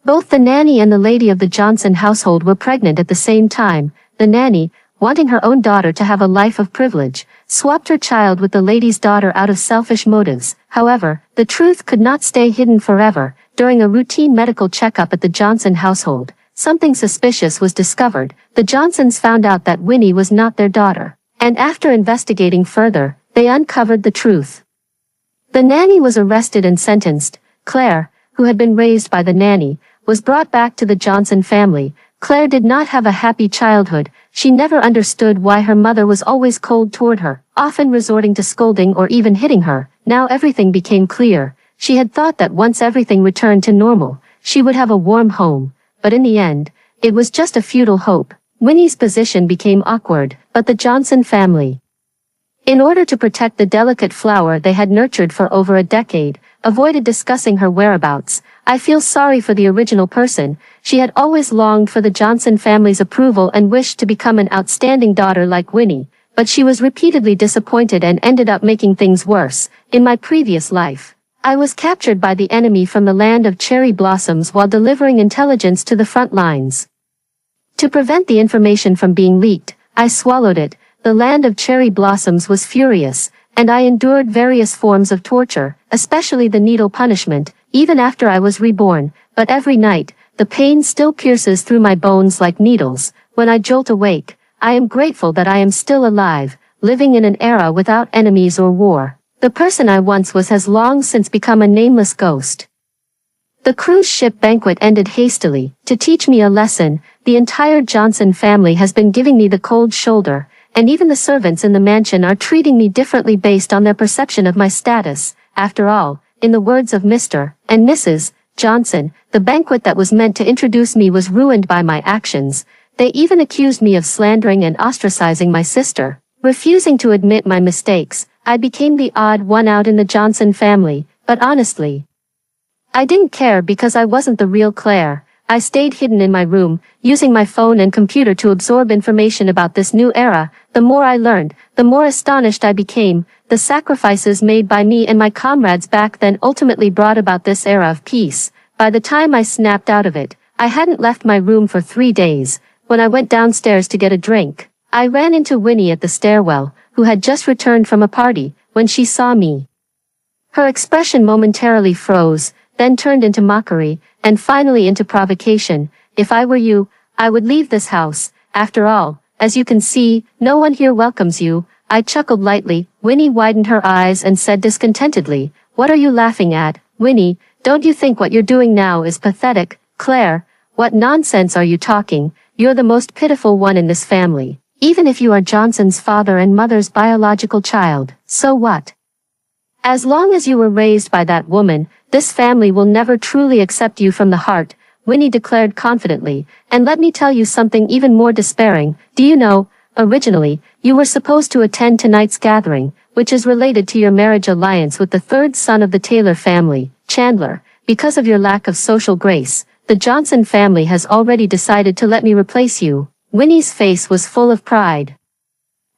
both the nanny and the lady of the Johnson household were pregnant at the same time. The nanny, wanting her own daughter to have a life of privilege, swapped her child with the lady's daughter out of selfish motives. However, the truth could not stay hidden forever. During a routine medical checkup at the Johnson household, something suspicious was discovered. The Johnsons found out that Winnie was not their daughter, and after investigating further, they uncovered the truth. The nanny was arrested and sentenced. Claire, who had been raised by the nanny, was brought back to the Johnson family. Claire did not have a happy childhood. She never understood why her mother was always cold toward her, often resorting to scolding or even hitting her. Now everything became clear. She had thought that once everything returned to normal, she would have a warm home. But in the end, it was just a futile hope. Winnie's position became awkward, but the Johnson family, in order to protect the delicate flower they had nurtured for over a decade, avoided discussing her whereabouts. I feel sorry for the original person. She had always longed for the Johnson family's approval and wished to become an outstanding daughter like Winnie, but she was repeatedly disappointed and ended up making things worse. In my previous life, I was captured by the enemy from the land of cherry blossoms while delivering intelligence to the front lines. To prevent the information from being leaked, I swallowed it. The land of cherry blossoms was furious, and I endured various forms of torture, especially the needle punishment, even after I was reborn. But every night, the pain still pierces through my bones like needles. When I jolt awake, I am grateful that I am still alive, living in an era without enemies or war. The person I once was has long since become a nameless ghost. The cruise ship banquet ended hastily. To teach me a lesson, the entire Johnson family has been giving me the cold shoulder, and even the servants in the mansion are treating me differently based on their perception of my status. After all, in the words of Mr. and Mrs. Johnson, the banquet that was meant to introduce me was ruined by my actions. They even accused me of slandering and ostracizing my sister. Refusing to admit my mistakes, I became the odd one out in the Johnson family, but honestly, I didn't care because I wasn't the real Claire. I stayed hidden in my room, using my phone and computer to absorb information about this new era. The more I learned, the more astonished I became. The sacrifices made by me and my comrades back then ultimately brought about this era of peace. By the time I snapped out of it, I hadn't left my room for 3 days. When I went downstairs to get a drink, I ran into Winnie at the stairwell, who had just returned from a party. When she saw me, her expression momentarily froze, then turned into mockery, and finally into provocation. If I were you, I would leave this house. After all, as you can see, no one here welcomes you. I chuckled lightly. Winnie widened her eyes and said discontentedly, "What are you laughing at, Winnie? Don't you think what you're doing now is pathetic?" "Claire, what nonsense are you talking? You're the most pitiful one in this family. Even if you are Johnson's father and mother's biological child, so what? As long as you were raised by that woman, this family will never truly accept you from the heart," Winnie declared confidently. "And let me tell you something even more despairing. Do you know, originally, you were supposed to attend tonight's gathering, which is related to your marriage alliance with the third son of the Taylor family, Chandler. Because of your lack of social grace, the Johnson family has already decided to let me replace you." Winnie's face was full of pride,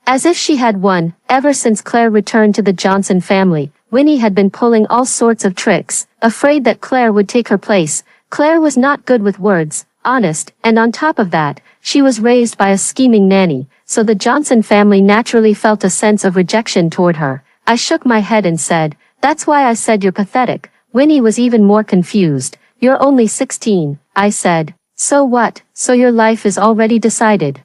as if she had won. Ever since Claire returned to the Johnson family, Winnie had been pulling all sorts of tricks, afraid that Claire would take her place. Claire was not good with words, honest, and on top of that, she was raised by a scheming nanny, so the Johnson family naturally felt a sense of rejection toward her. I shook my head and said, "That's why I said you're pathetic." Winnie was even more confused. "You're only 16, I said. "So what? So your life is already decided?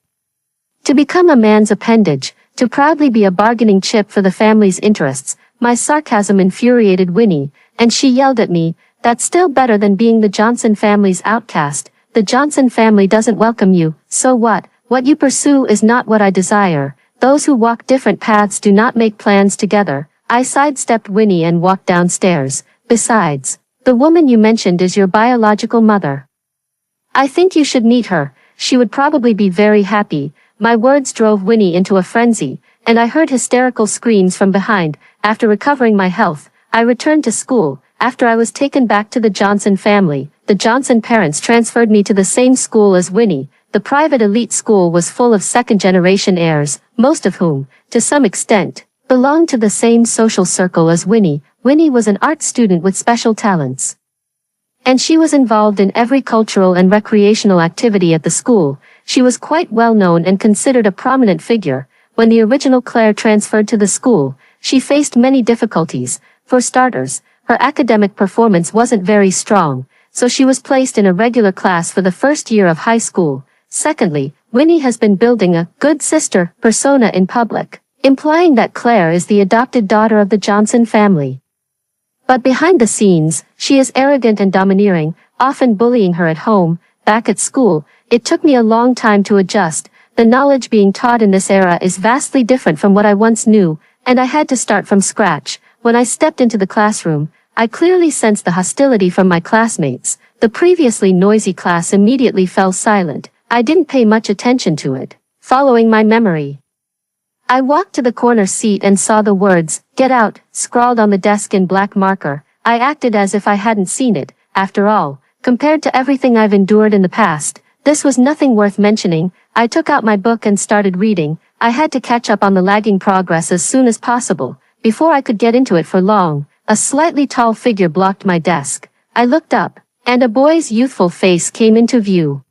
To become a man's appendage, to proudly be a bargaining chip for the family's interests." My sarcasm infuriated Winnie, and she yelled at me, "That's still better than being the Johnson family's outcast. The Johnson family doesn't welcome you, so what? What you pursue is not what I desire. Those who walk different paths do not make plans together." I sidestepped Winnie and walked downstairs. "Besides, the woman you mentioned is your biological mother. I think you should meet her. She would probably be very happy." My words drove Winnie into a frenzy, and I heard hysterical screams from behind. After recovering my health, I returned to school. After I was taken back to the Johnson family, the Johnson parents transferred me to the same school as Winnie. The private elite school was full of second-generation heirs, most of whom, to some extent, belonged to the same social circle as Winnie. Winnie was an art student with special talents, and she was involved in every cultural and recreational activity at the school. She was quite well known and considered a prominent figure. When the original Claire transferred to the school, she faced many difficulties. For starters, her academic performance wasn't very strong, so she was placed in a regular class for the first year of high school. Secondly, Winnie has been building a good sister persona in public, implying that Claire is the adopted daughter of the Johnson family. But behind the scenes, she is arrogant and domineering, often bullying her at home. Back at school, it took me a long time to adjust. The knowledge being taught in this era is vastly different from what I once knew, and I had to start from scratch. When I stepped into the classroom, I clearly sensed the hostility from my classmates. The previously noisy class immediately fell silent. I didn't pay much attention to it. Following my memory, I walked to the corner seat and saw the words, "Get out," scrawled on the desk in black marker. I acted as if I hadn't seen it. After all, compared to everything I've endured in the past, this was nothing worth mentioning. I took out my book and started reading. I had to catch up on the lagging progress as soon as possible. Before I could get into it for long, a slightly tall figure blocked my desk. I looked up, and a boy's youthful face came into view.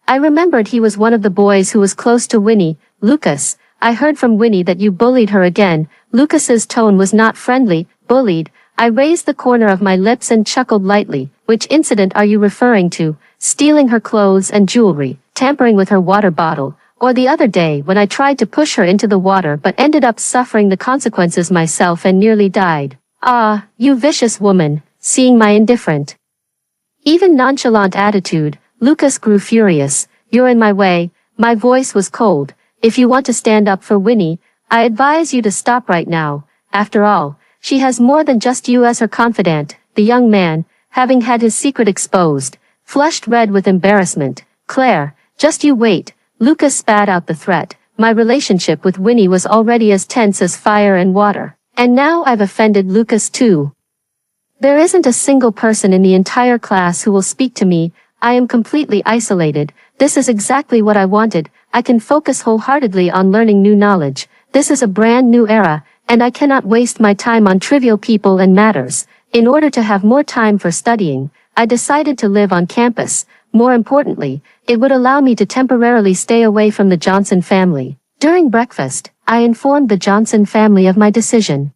I remembered he was one of the boys who was close to Winnie. "Lucas, I heard from Winnie that you bullied her again." Lucas's tone was not friendly. "Bullied?" I raised the corner of my lips and chuckled lightly. "Which incident are you referring to? Stealing her clothes and jewelry, tampering with her water bottle, or the other day when I tried to push her into the water but ended up suffering the consequences myself and nearly died?" "Ah, you vicious woman," seeing my indifferent, even nonchalant attitude, Lucas grew furious. "You're in my way." My voice was cold. "If you want to stand up for Winnie, I advise you to stop right now. After all, she has more than just you as her confidant." The young man, having had his secret exposed, flushed red with embarrassment. "Claire, just you wait." Lucas spat out the threat. My relationship with Winnie was already as tense as fire and water. And now I've offended Lucas too. There isn't a single person in the entire class who will speak to me. I am completely isolated. This is exactly what I wanted. I can focus wholeheartedly on learning new knowledge. This is a brand new era, and I cannot waste my time on trivial people and matters. In order to have more time for studying, I decided to live on campus. More importantly, it would allow me to temporarily stay away from the Johnson family. During breakfast, I informed the Johnson family of my decision.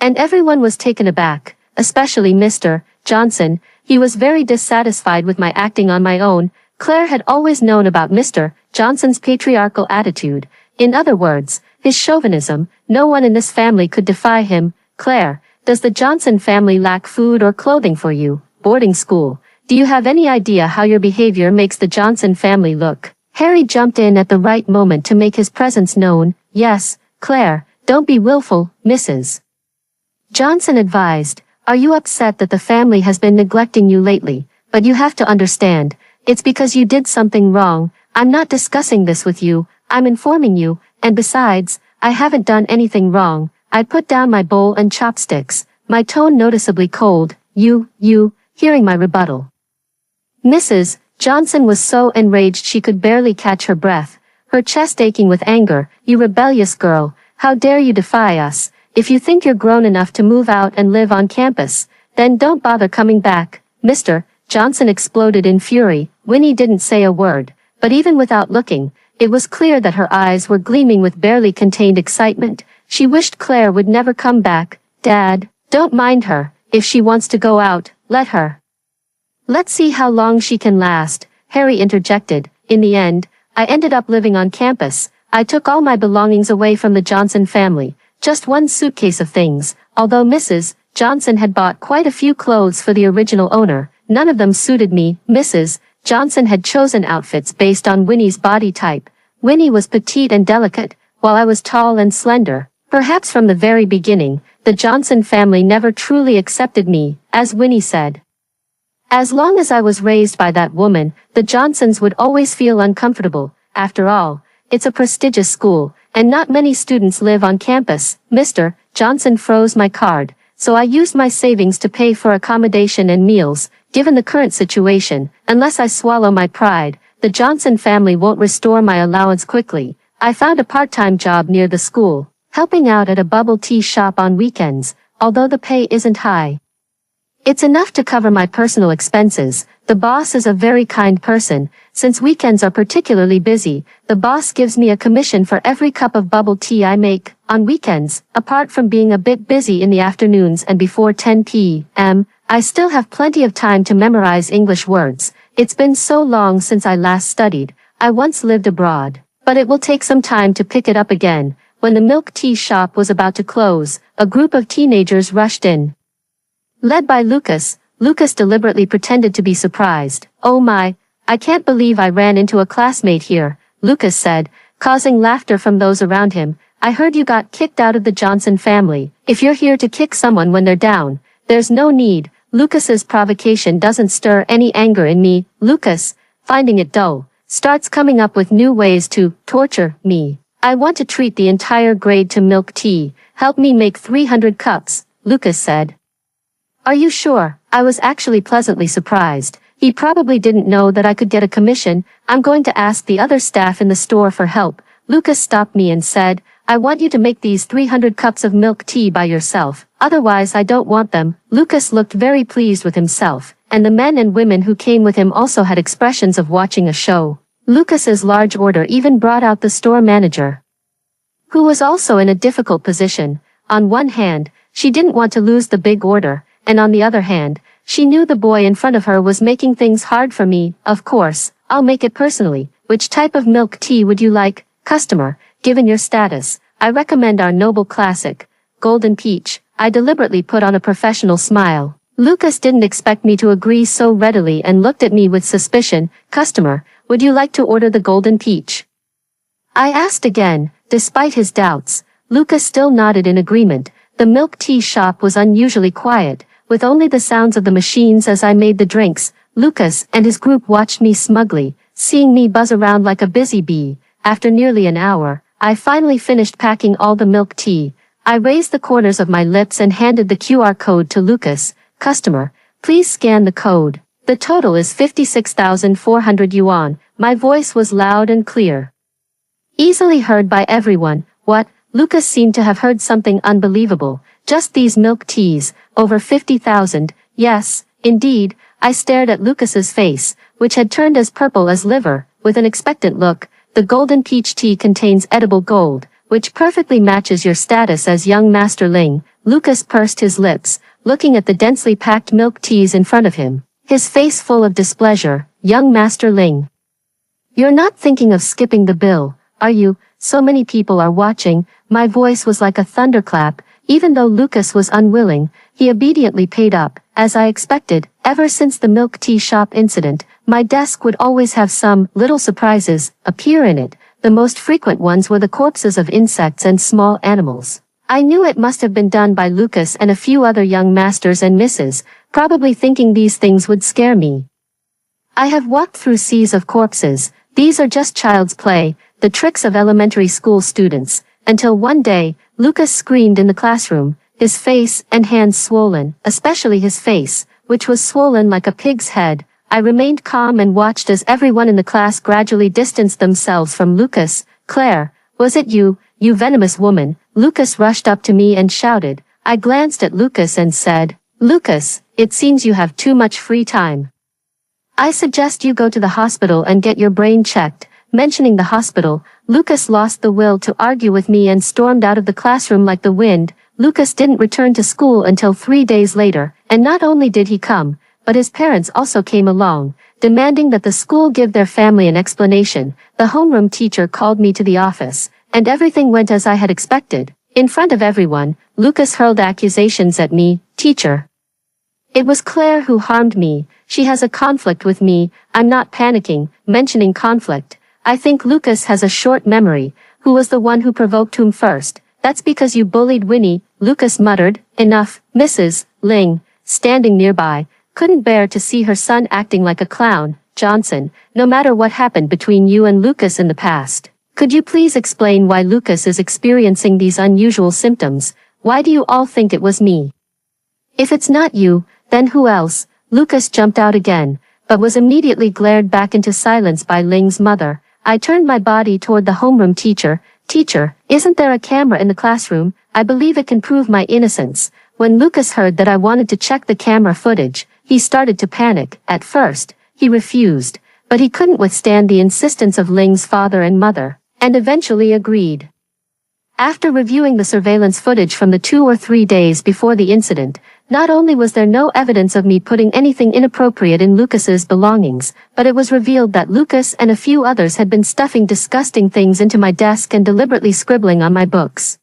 And everyone was taken aback, especially Mr. Johnson. He was very dissatisfied with my acting on my own. Claire had always known about Mr. Johnson's patriarchal attitude. In other words, his chauvinism. No one in this family could defy him. "Claire, does the Johnson family lack food or clothing for you? Boarding school? Do you have any idea how your behavior makes the Johnson family look?" Harry jumped in at the right moment to make his presence known. "Yes, Claire, don't be willful, Mrs. Johnson advised. Are you upset that the family has been neglecting you lately? But you have to understand, it's because you did something wrong. I'm not discussing this with you, I'm informing you, and besides, I haven't done anything wrong." I put down my bowl and chopsticks, my tone noticeably cold. You, hearing my rebuttal. Mrs. Johnson was so enraged she could barely catch her breath, her chest aching with anger. "You rebellious girl, how dare you defy us? If you think you're grown enough to move out and live on campus, then don't bother coming back." Mr. Johnson exploded in fury. Winnie didn't say a word, but even without looking, it was clear that her eyes were gleaming with barely contained excitement. She wished Claire would never come back. "Dad, don't mind her. If she wants to go out, let her. Let's see how long she can last," Harry interjected. In the end, I ended up living on campus. I took all my belongings away from the Johnson family, just one suitcase of things. Although Mrs. Johnson had bought quite a few clothes for the original owner, none of them suited me. Mrs. Johnson had chosen outfits based on Winnie's body type. Winnie was petite and delicate, while I was tall and slender. Perhaps from the very beginning, the Johnson family never truly accepted me, as Winnie said. As long as I was raised by that woman, the Johnsons would always feel uncomfortable. After all, it's a prestigious school, and not many students live on campus. Mr. Johnson froze my card, so I used my savings to pay for accommodation and meals. Given the current situation, unless I swallow my pride, the Johnson family won't restore my allowance quickly. I found a part-time job near the school, helping out at a bubble tea shop on weekends, although the pay isn't high. It's enough to cover my personal expenses. The boss is a very kind person. Since weekends are particularly busy, the boss gives me a commission for every cup of bubble tea I make. On weekends, apart from being a bit busy in the afternoons and before 10 p.m., I still have plenty of time to memorize English words. It's been so long since I last studied. I once lived abroad, but it will take some time to pick it up again. When the milk tea shop was about to close, a group of teenagers rushed in. Led by Lucas, Lucas deliberately pretended to be surprised. "Oh my, I can't believe I ran into a classmate here," Lucas said, causing laughter from those around him. "I heard you got kicked out of the Johnson family. If you're here to kick someone when they're down, there's no need." Lucas's provocation doesn't stir any anger in me. Lucas, finding it dull, starts coming up with new ways to torture me. "I want to treat the entire grade to milk tea. Help me make 300 cups, Lucas said. "Are you sure?" I was actually pleasantly surprised. He probably didn't know that I could get a commission. "I'm going to ask the other staff in the store for help." Lucas stopped me and said, "I want you to make these 300 cups of milk tea by yourself. Otherwise I don't want them." Lucas looked very pleased with himself, and the men and women who came with him also had expressions of watching a show. Lucas's large order even brought out the store manager, who was also in a difficult position. On one hand, she didn't want to lose the big order, and on the other hand, she knew the boy in front of her was making things hard for me. "Of course, I'll make it personally. Which type of milk tea would you like, customer? Given your status, I recommend our noble classic, Golden Peach." I deliberately put on a professional smile. Lucas didn't expect me to agree so readily and looked at me with suspicion. "Customer, would you like to order the Golden Peach?" I asked again. Despite his doubts, Lucas still nodded in agreement. The milk tea shop was unusually quiet, with only the sounds of the machines as I made the drinks. Lucas and his group watched me smugly, seeing me buzz around like a busy bee. After nearly an hour, I finally finished packing all the milk tea. I raised the corners of my lips and handed the QR code to Lucas. "Customer, please scan the code. The total is 56,400 yuan. My voice was loud and clear, easily heard by everyone. "What?" Lucas seemed to have heard something unbelievable. "Just these milk teas, over 50,000. "Yes, indeed." I stared at Lucas's face, which had turned as purple as liver, with an expectant look. "The Golden Peach tea contains edible gold, which perfectly matches your status as young Master Ling." Lucas pursed his lips, looking at the densely packed milk teas in front of him, his face full of displeasure. "Young Master Ling, you're not thinking of skipping the bill, are you? So many people are watching." My voice was like a thunderclap. Even though Lucas was unwilling, he obediently paid up. As I expected, ever since the milk tea shop incident, my desk would always have some little surprises appear in it. The most frequent ones were the corpses of insects and small animals. I knew it must have been done by Lucas and a few other young masters and misses, probably thinking these things would scare me. I have walked through seas of corpses. These are just child's play, the tricks of elementary school students. Until one day, Lucas screamed in the classroom, his face and hands swollen, especially his face, which was swollen like a pig's head. I remained calm and watched as everyone in the class gradually distanced themselves from Lucas. "Claire, was it you, you venomous woman?" Lucas rushed up to me and shouted. I glanced at Lucas and said, "Lucas, it seems you have too much free time. I suggest you go to the hospital and get your brain checked." Mentioning the hospital, Lucas lost the will to argue with me and stormed out of the classroom like the wind. Lucas didn't return to school until 3 days later, and not only did he come, but his parents also came along, demanding that the school give their family an explanation. The homeroom teacher called me to the office, and everything went as I had expected. In front of everyone, Lucas hurled accusations at me. "Teacher, it was Claire who harmed me. She has a conflict with me." I'm not panicking. Mentioning conflict, I think Lucas has a short memory. "Who was the one who provoked whom first?" "That's because you bullied Winnie," Lucas muttered. "Enough." Mrs. Ling, standing nearby, couldn't bear to see her son acting like a clown. "Johnson, no matter what happened between you and Lucas in the past, could you please explain why Lucas is experiencing these unusual symptoms? Why do you all think it was me? If it's not you, then who else?" Lucas jumped out again, but was immediately glared back into silence by Ling's mother. I turned my body toward the homeroom teacher. "Teacher, isn't there a camera in the classroom? I believe it can prove my innocence." When Lucas heard that I wanted to check the camera footage, he started to panic. At first, he refused, but he couldn't withstand the insistence of Ling's father and mother, and eventually agreed. After reviewing the surveillance footage from the 2 or 3 days before the incident, not only was there no evidence of me putting anything inappropriate in Lucas's belongings, but it was revealed that Lucas and a few others had been stuffing disgusting things into my desk and deliberately scribbling on my books.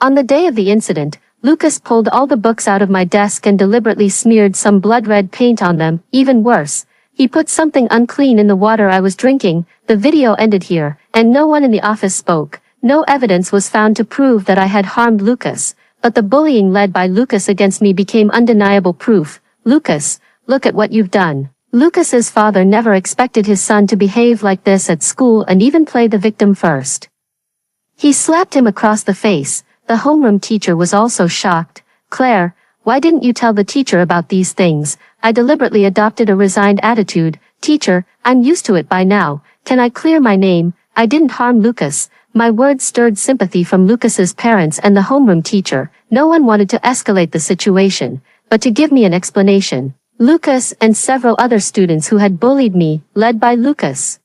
On the day of the incident, Lucas pulled all the books out of my desk and deliberately smeared some blood-red paint on them. Even worse, he put something unclean in the water I was drinking. The video ended here, and no one in the office spoke. No evidence was found to prove that I had harmed Lucas, but the bullying led by Lucas against me became undeniable proof. Lucas, look at what you've done. Lucas's father never expected his son to behave like this at school and even play the victim first. He slapped him across the face. The homeroom teacher was also shocked. Claire, why didn't you tell the teacher about these things? I deliberately adopted a resigned attitude. Teacher, I'm used to it by now. Can I clear my name? I didn't harm Lucas. My words stirred sympathy from Lucas's parents and the homeroom teacher. No one wanted to escalate the situation, but to give me an explanation. Lucas and several other students who had bullied me, led by Lucas,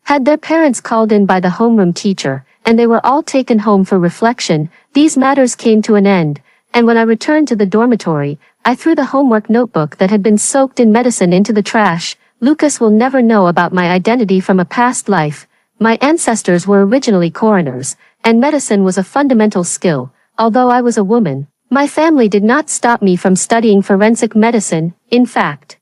had their parents called in by the homeroom teacher, and they were all taken home for reflection. These matters came to an end, and when I returned to the dormitory, I threw the homework notebook that had been soaked in medicine into the trash. Lucas will never know about my identity from a past life. My ancestors were originally coroners, and medicine was a fundamental skill. Although I was a woman, my family did not stop me from studying forensic medicine. In fact,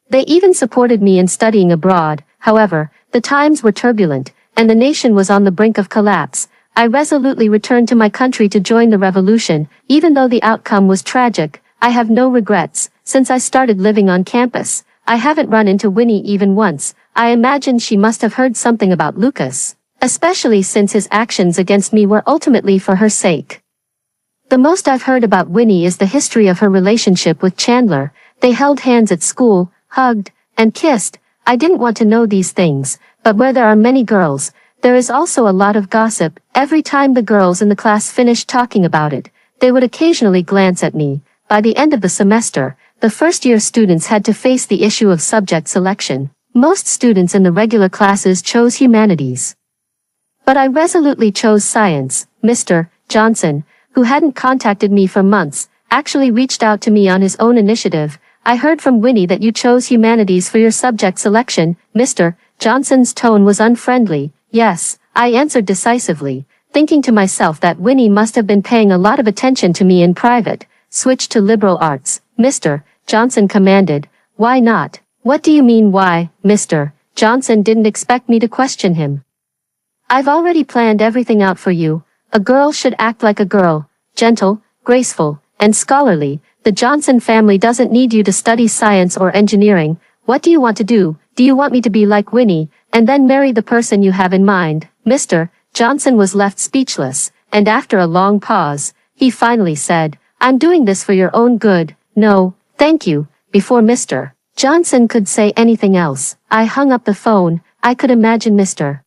they even supported me in studying abroad. However, the times were turbulent, and the nation was on the brink of collapse. I resolutely returned to my country to join the revolution. Even though the outcome was tragic, I have no regrets. Since I started living on campus, I haven't run into Winnie even once. I imagine she must have heard something about Lucas, especially since his actions against me were ultimately for her sake. The most I've heard about Winnie is the history of her relationship with Chandler. They held hands at school, hugged, and kissed. I didn't want to know these things, but where there are many girls, there is also a lot of gossip. Every time the girls in the class finished talking about it, they would occasionally glance at me. By the end of the semester, the first-year students had to face the issue of subject selection. Most students in the regular classes chose humanities, but I resolutely chose science. Mr. Johnson, who hadn't contacted me for months, actually reached out to me on his own initiative. I heard from Winnie that you chose humanities for your subject selection. Mr. Johnson's tone was unfriendly. Yes, I answered decisively, thinking to myself that Winnie must have been paying a lot of attention to me in private. Switch to liberal arts, Mr. Johnson commanded. Why not? What do you mean why? Mr. Johnson didn't expect me to question him. I've already planned everything out for you. A girl should act like a girl, gentle, graceful, and scholarly. The Johnson family doesn't need you to study science or engineering. What do you want to do? Do you want me to be like Winnie, and then marry the person you have in mind? Mr. Johnson was left speechless, and after a long pause, he finally said, I'm doing this for your own good. No, thank you. Before Mr. Johnson could say anything else, I hung up the phone. I could imagine Mr.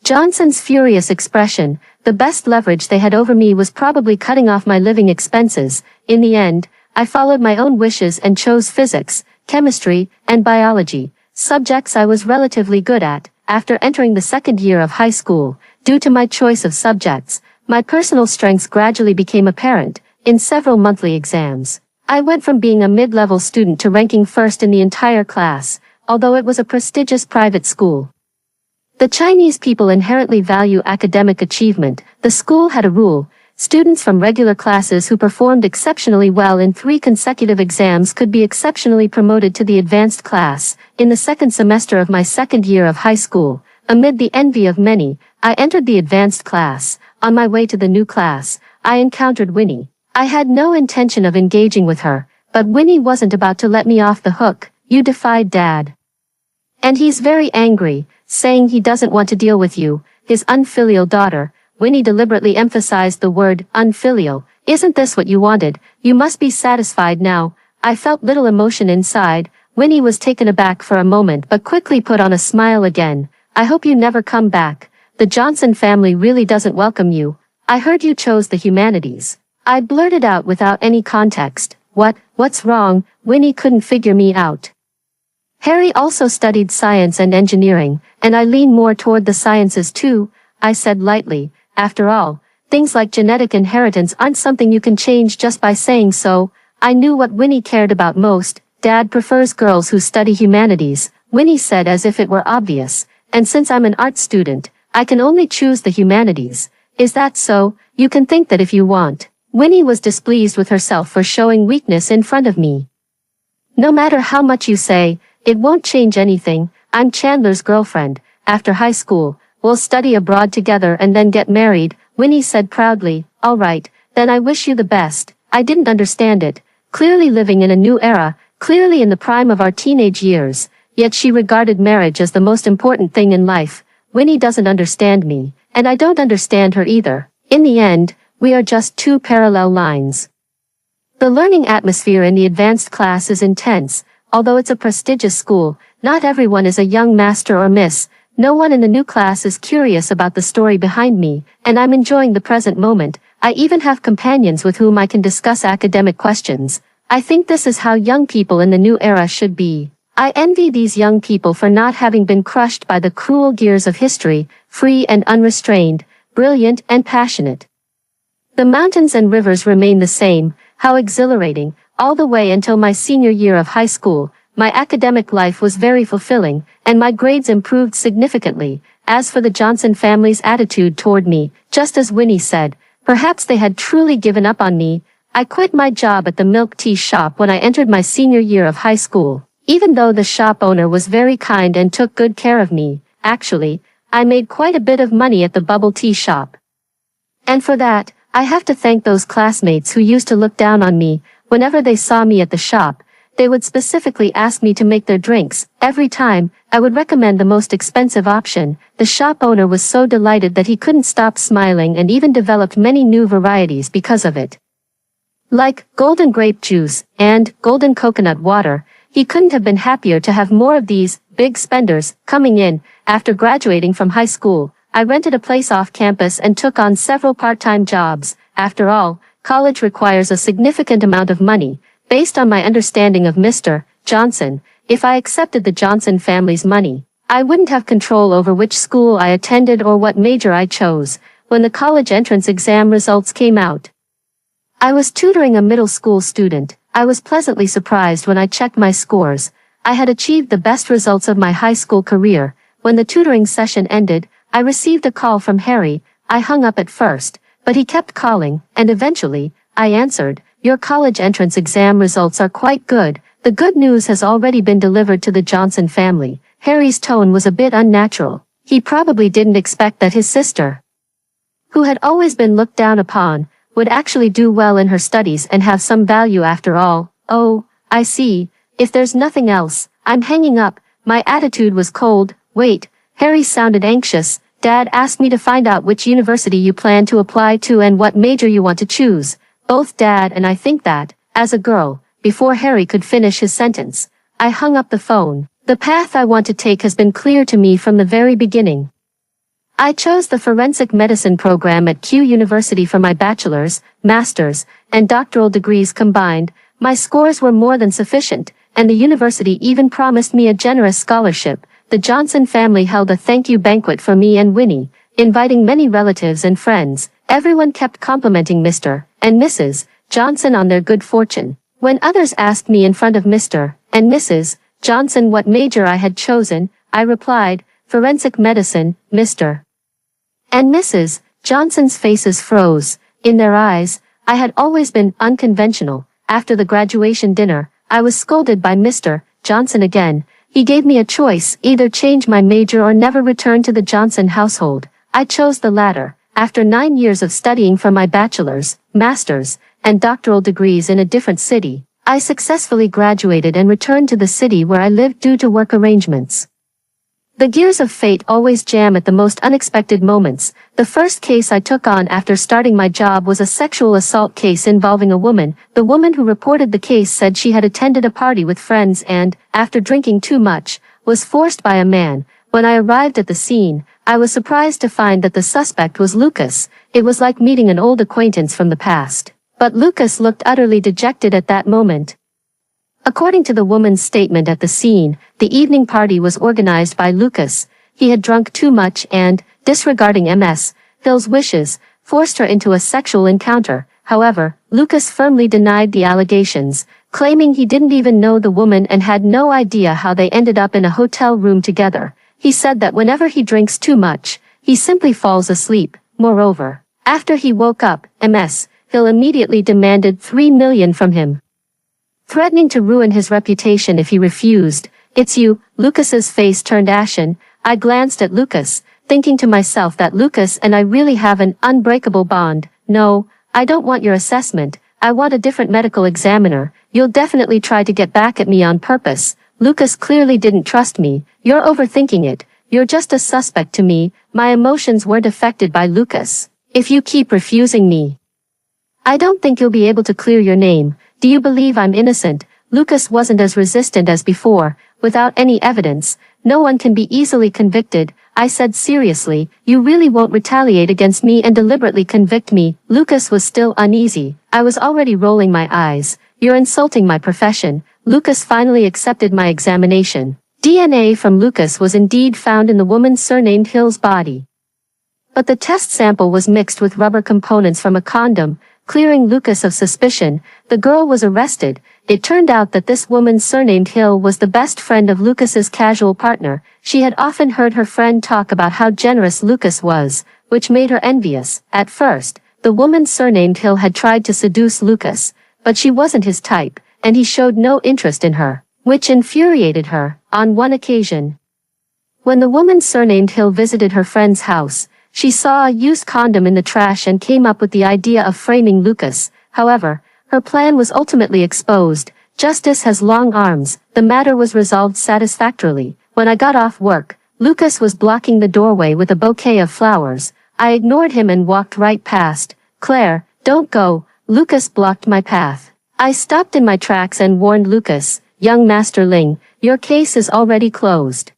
Johnson's furious expression. The best leverage they had over me was probably cutting off my living expenses. In the end, I followed my own wishes and chose physics, chemistry, and biology, subjects I was relatively good at. After entering the second year of high school, due to my choice of subjects, my personal strengths gradually became apparent. In several monthly exams, I went from being a mid-level student to ranking first in the entire class, although it was a prestigious private school. The Chinese people inherently value academic achievement. The school had a rule: students from regular classes who performed exceptionally well in 3 consecutive exams could be exceptionally promoted to the advanced class. In the second semester of my second year of high school, amid the envy of many, I entered the advanced class. On my way to the new class, I encountered Winnie. I had no intention of engaging with her, but Winnie wasn't about to let me off the hook. You defied Dad, and he's very angry, saying he doesn't want to deal with you, his unfilial daughter. Winnie deliberately emphasized the word unfilial. Isn't this what you wanted? You must be satisfied now. I felt little emotion inside. Winnie was taken aback for a moment but quickly put on a smile again. I hope you never come back. The Johnson family really doesn't welcome you. I heard you chose the humanities. I blurted out without any context. What's wrong? Winnie couldn't figure me out. Harry also studied science and engineering, and I lean more toward the sciences too, I said lightly. After all, things like genetic inheritance aren't something you can change just by saying so. I knew what Winnie cared about most. Dad prefers girls who study humanities, Winnie said as if it were obvious, and since I'm an art student, I can only choose the humanities. Is that so? You can think that if you want. Winnie was displeased with herself for showing weakness in front of me. No matter how much you say, it won't change anything. I'm Chandler's girlfriend. After high school, we'll study abroad together and then get married, Winnie said proudly. All right, then I wish you the best. I didn't understand it. Clearly living in a new era, clearly in the prime of our teenage years, yet she regarded marriage as the most important thing in life. Winnie doesn't understand me, and I don't understand her either. In the end, we are just two parallel lines. The learning atmosphere in the advanced class is intense. Although it's a prestigious school, not everyone is a young master or miss. No one in the new class is curious about the story behind me, and I'm enjoying the present moment. I even have companions with whom I can discuss academic questions. I think this is how young people in the new era should be. I envy these young people for not having been crushed by the cruel gears of history, free and unrestrained, brilliant and passionate. The mountains and rivers remain the same. How exhilarating. All the way until my senior year of high school, my academic life was very fulfilling, and my grades improved significantly. As for the Johnson family's attitude toward me, just as Winnie said, perhaps they had truly given up on me. I quit my job at the milk tea shop when I entered my senior year of high school. Even though the shop owner was very kind and took good care of me, actually, I made quite a bit of money at the bubble tea shop. And for that, I have to thank those classmates who used to look down on me. Whenever they saw me at the shop, they would specifically ask me to make their drinks. Every time, I would recommend the most expensive option. The shop owner was so delighted that he couldn't stop smiling and even developed many new varieties because of it. Like golden grape juice and golden coconut water. He couldn't have been happier to have more of these big spenders coming in. After graduating from high school, I rented a place off campus and took on several part-time jobs. After all, college requires a significant amount of money. Based on my understanding of Mr. Johnson, if I accepted the Johnson family's money, I wouldn't have control over which school I attended or what major I chose. When the college entrance exam results came out, I was tutoring a middle school student. I was pleasantly surprised when I checked my scores. I had achieved the best results of my high school career. When the tutoring session ended, I received a call from Harry. I hung up at first, but he kept calling, and eventually, I answered. Your college entrance exam results are quite good. The good news has already been delivered to the Johnson family. Harry's tone was a bit unnatural. He probably didn't expect that his sister, who had always been looked down upon, would actually do well in her studies and have some value after all. Oh, I see. If there's nothing else, I'm hanging up. My attitude was cold. Wait, Harry sounded anxious. Dad asked me to find out which university you plan to apply to and what major you want to choose. Both Dad and I think that, as a girl, before Harry could finish his sentence, I hung up the phone. The path I want to take has been clear to me from the very beginning. I chose the forensic medicine program at Kew University for my bachelor's, master's, and doctoral degrees combined. My scores were more than sufficient, and the university even promised me a generous scholarship. The Johnson family held a thank you banquet for me and Winnie, inviting many relatives and friends. Everyone kept complimenting Mr. and Mrs. Johnson on their good fortune. When others asked me in front of Mr. and Mrs. Johnson what major I had chosen, I replied, forensic medicine. Mr. and Mrs. Johnson's faces froze. In their eyes, I had always been unconventional. After the graduation dinner, I was scolded by Mr. Johnson again. He gave me a choice, either change my major or never return to the Johnson household. I chose the latter. After 9 years of studying for my bachelor's, master's, and doctoral degrees in a different city, I successfully graduated and returned to the city where I lived due to work arrangements. The gears of fate always jam at the most unexpected moments. The first case I took on after starting my job was a sexual assault case involving a woman. The woman who reported the case said she had attended a party with friends and, after drinking too much, was forced by a man. When I arrived at the scene, I was surprised to find that the suspect was Lucas. It was like meeting an old acquaintance from the past. But Lucas looked utterly dejected at that moment. According to the woman's statement at the scene, the evening party was organized by Lucas. He had drunk too much and, disregarding Ms. Hill's wishes, forced her into a sexual encounter. However, Lucas firmly denied the allegations, claiming he didn't even know the woman and had no idea how they ended up in a hotel room together. He said that whenever he drinks too much, he simply falls asleep. Moreover, after he woke up, Ms. Hill immediately demanded $3 million from him, threatening to ruin his reputation if he refused. "It's you." Lucas's face turned ashen. I glanced at Lucas, thinking to myself that Lucas and I really have an unbreakable bond. "No, I don't want your assessment. I want a different medical examiner. You'll definitely try to get back at me on purpose." Lucas clearly didn't trust me. "You're overthinking it. You're just a suspect to me." My emotions weren't affected by Lucas. "If you keep refusing me, I don't think you'll be able to clear your name. Do you believe I'm innocent?" Lucas wasn't as resistant as before. "Without any evidence, no one can be easily convicted," I said seriously. "You really won't retaliate against me and deliberately convict me?" Lucas was still uneasy. I was already rolling my eyes. "You're insulting my profession." Lucas finally accepted my examination. DNA from Lucas was indeed found in the woman surnamed Hill's body, but the test sample was mixed with rubber components from a condom, clearing Lucas of suspicion. The girl was arrested. It turned out that this woman surnamed Hill was the best friend of Lucas's casual partner. She had often heard her friend talk about how generous Lucas was, which made her envious. At first, the woman surnamed Hill had tried to seduce Lucas, but she wasn't his type, and he showed no interest in her, which infuriated her. On one occasion, when the woman surnamed Hill visited her friend's house, she saw a used condom in the trash and came up with the idea of framing Lucas. However, her plan was ultimately exposed. Justice has long arms. The matter was resolved satisfactorily. When I got off work, Lucas was blocking the doorway with a bouquet of flowers. I ignored him and walked right past. "Claire, don't go." Lucas blocked my path. I stopped in my tracks and warned Lucas, "Young Master Ling, your case is already closed,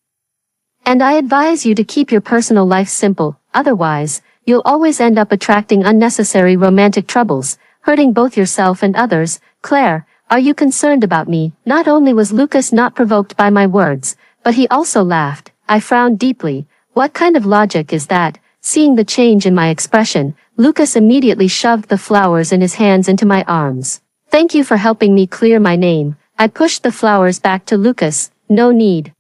and I advise you to keep your personal life simple. Otherwise, you'll always end up attracting unnecessary romantic troubles, hurting both yourself and others." "Claire, are you concerned about me?" Not only was Lucas not provoked by my words, but he also laughed. I frowned deeply. What kind of logic is that? Seeing the change in my expression, Lucas immediately shoved the flowers in his hands into my arms. "Thank you for helping me clear my name." I pushed the flowers back to Lucas. "No need.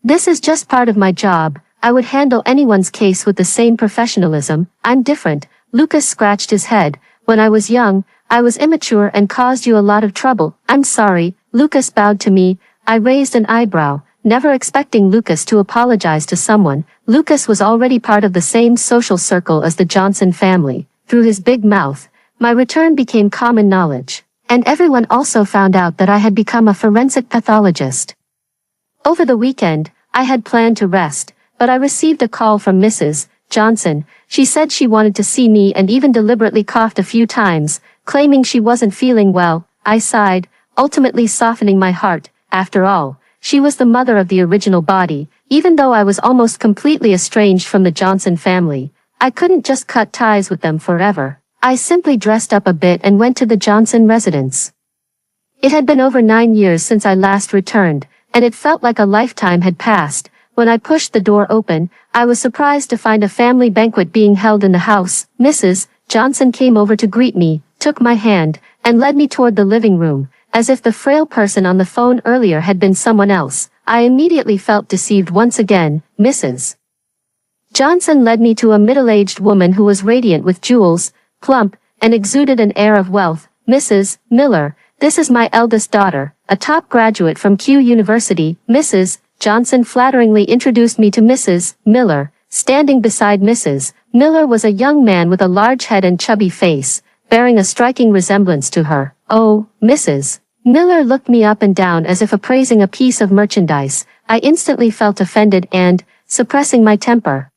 This is just part of my job. I would handle anyone's case with the same professionalism. I'm different." Lucas scratched his head. "When I was young, I was immature and caused you a lot of trouble." "I'm sorry." Lucas bowed to me. I raised an eyebrow, never expecting Lucas to apologize to someone. Lucas was already part of the same social circle as the Johnson family. Through his big mouth, my return became common knowledge, and everyone also found out that I had become a forensic pathologist. Over the weekend, I had planned to rest, but I received a call from Mrs. Johnson. She said she wanted to see me and even deliberately coughed a few times, claiming she wasn't feeling well. I sighed, ultimately softening my heart. After all, she was the mother of the original body. Even though I was almost completely estranged from the Johnson family, I couldn't just cut ties with them forever. I simply dressed up a bit and went to the Johnson residence. It had been over 9 years since I last returned, and it felt like a lifetime had passed. When I pushed the door open, I was surprised to find a family banquet being held in the house. Mrs. Johnson came over to greet me, took my hand, and led me toward the living room, as if the frail person on the phone earlier had been someone else. I immediately felt deceived once again. Mrs. Johnson led me to a middle-aged woman who was radiant with jewels, plump, and exuded an air of wealth. "Mrs. Miller, this is my eldest daughter, a top graduate from Q University." Mrs. Johnson flatteringly introduced me to Mrs. Miller. Standing beside Mrs. Miller was a young man with a large head and chubby face, bearing a striking resemblance to her. "Oh, Mrs. Miller," looked me up and down as if appraising a piece of merchandise. I instantly felt offended and, suppressing my temper,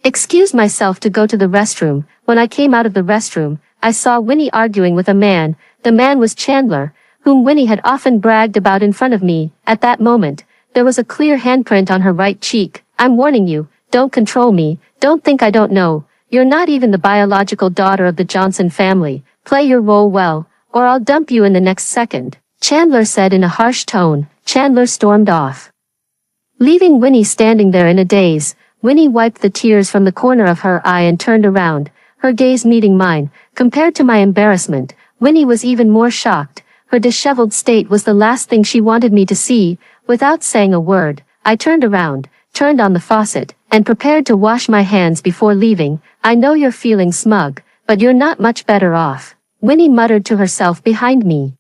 excused myself to go to the restroom. When I came out of the restroom, I saw Winnie arguing with a man. The man was Chandler, whom Winnie had often bragged about in front of me. At that moment, there was a clear handprint on her right cheek. "I'm warning you, don't control me. Don't think I don't know. You're not even the biological daughter of the Johnson family. Play your role well, or I'll dump you in the next second," Chandler said in a harsh tone. Chandler stormed off, leaving Winnie standing there in a daze. Winnie wiped the tears from the corner of her eye and turned around, her gaze meeting mine. Compared to my embarrassment, Winnie was even more shocked. Her disheveled state was the last thing she wanted me to see. Without saying a word, I turned around, turned on the faucet, and prepared to wash my hands before leaving. "I know you're feeling smug, but you're not much better off," Winnie muttered to herself behind me.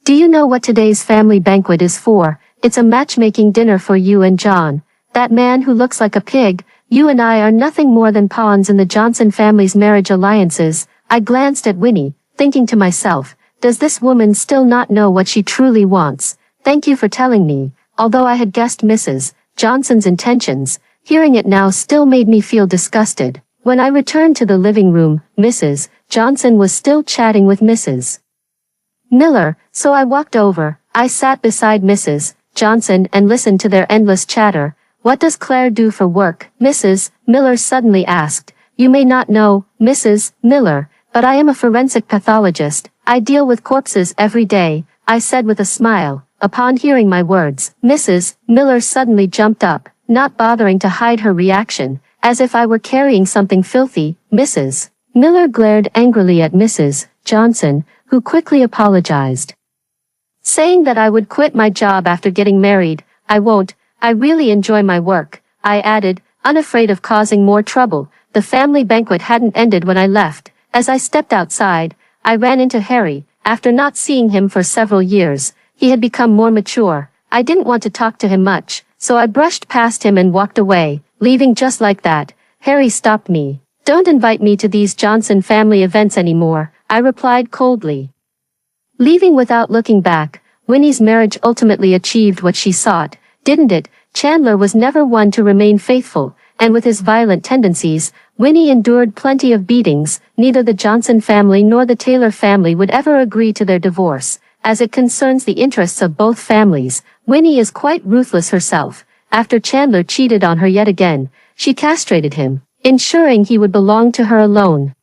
"Do you know what today's family banquet is for? It's a matchmaking dinner for you and John, that man who looks like a pig. You and I are nothing more than pawns in the Johnson family's marriage alliances." I glanced at Winnie, thinking to myself, does this woman still not know what she truly wants? Thank you for telling me. Although I had guessed Mrs. Johnson's intentions, hearing it now still made me feel disgusted. When I returned to the living room, Mrs. Johnson was still chatting with Mrs. Miller, so I walked over. I sat beside Mrs. Johnson and listened to their endless chatter. "What does Claire do for work?" Mrs. Miller suddenly asked. "You may not know, Mrs. Miller, but I am a forensic pathologist. I deal with corpses every day," I said with a smile. Upon hearing my words, Mrs. Miller suddenly jumped up, not bothering to hide her reaction, as if I were carrying something filthy. Mrs. Miller glared angrily at Mrs. Johnson, who quickly apologized, saying that I would quit my job after getting married. "I won't. I really enjoy my work," I added, unafraid of causing more trouble. The family banquet hadn't ended when I left. As I stepped outside, I ran into Harry. After not seeing him for several years, he had become more mature. I didn't want to talk to him much, so I brushed past him and walked away, leaving just like that. Harry stopped me. "Don't invite me to these Johnson family events anymore," I replied coldly. Leaving without looking back, Winnie's marriage ultimately achieved what she sought, didn't it? Chandler was never one to remain faithful, and with his violent tendencies, Winnie endured plenty of beatings. Neither the Johnson family nor the Taylor family would ever agree to their divorce. As it concerns the interests of both families, Winnie is quite ruthless herself. After Chandler cheated on her yet again, she castrated him, ensuring he would belong to her alone.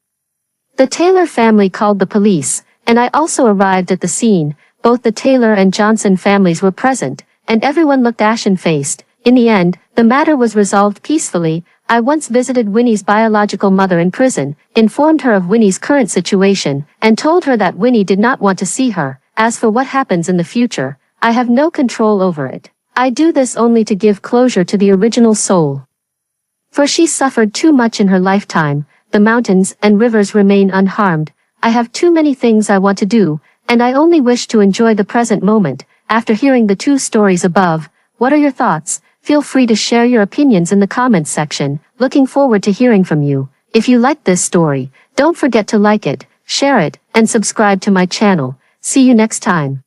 The Taylor family called the police, and I also arrived at the scene. Both the Taylor and Johnson families were present, and everyone looked ashen-faced. In the end, the matter was resolved peacefully. I once visited Winnie's biological mother in prison, informed her of Winnie's current situation, and told her that Winnie did not want to see her. As for what happens in the future, I have no control over it. I do this only to give closure to the original soul. For she suffered too much in her lifetime. The mountains and rivers remain unharmed. I have too many things I want to do, and I only wish to enjoy the present moment. After hearing the two stories above, what are your thoughts? Feel free to share your opinions in the comments section. Looking forward to hearing from you. If you liked this story, don't forget to like it, share it, and subscribe to my channel. See you next time.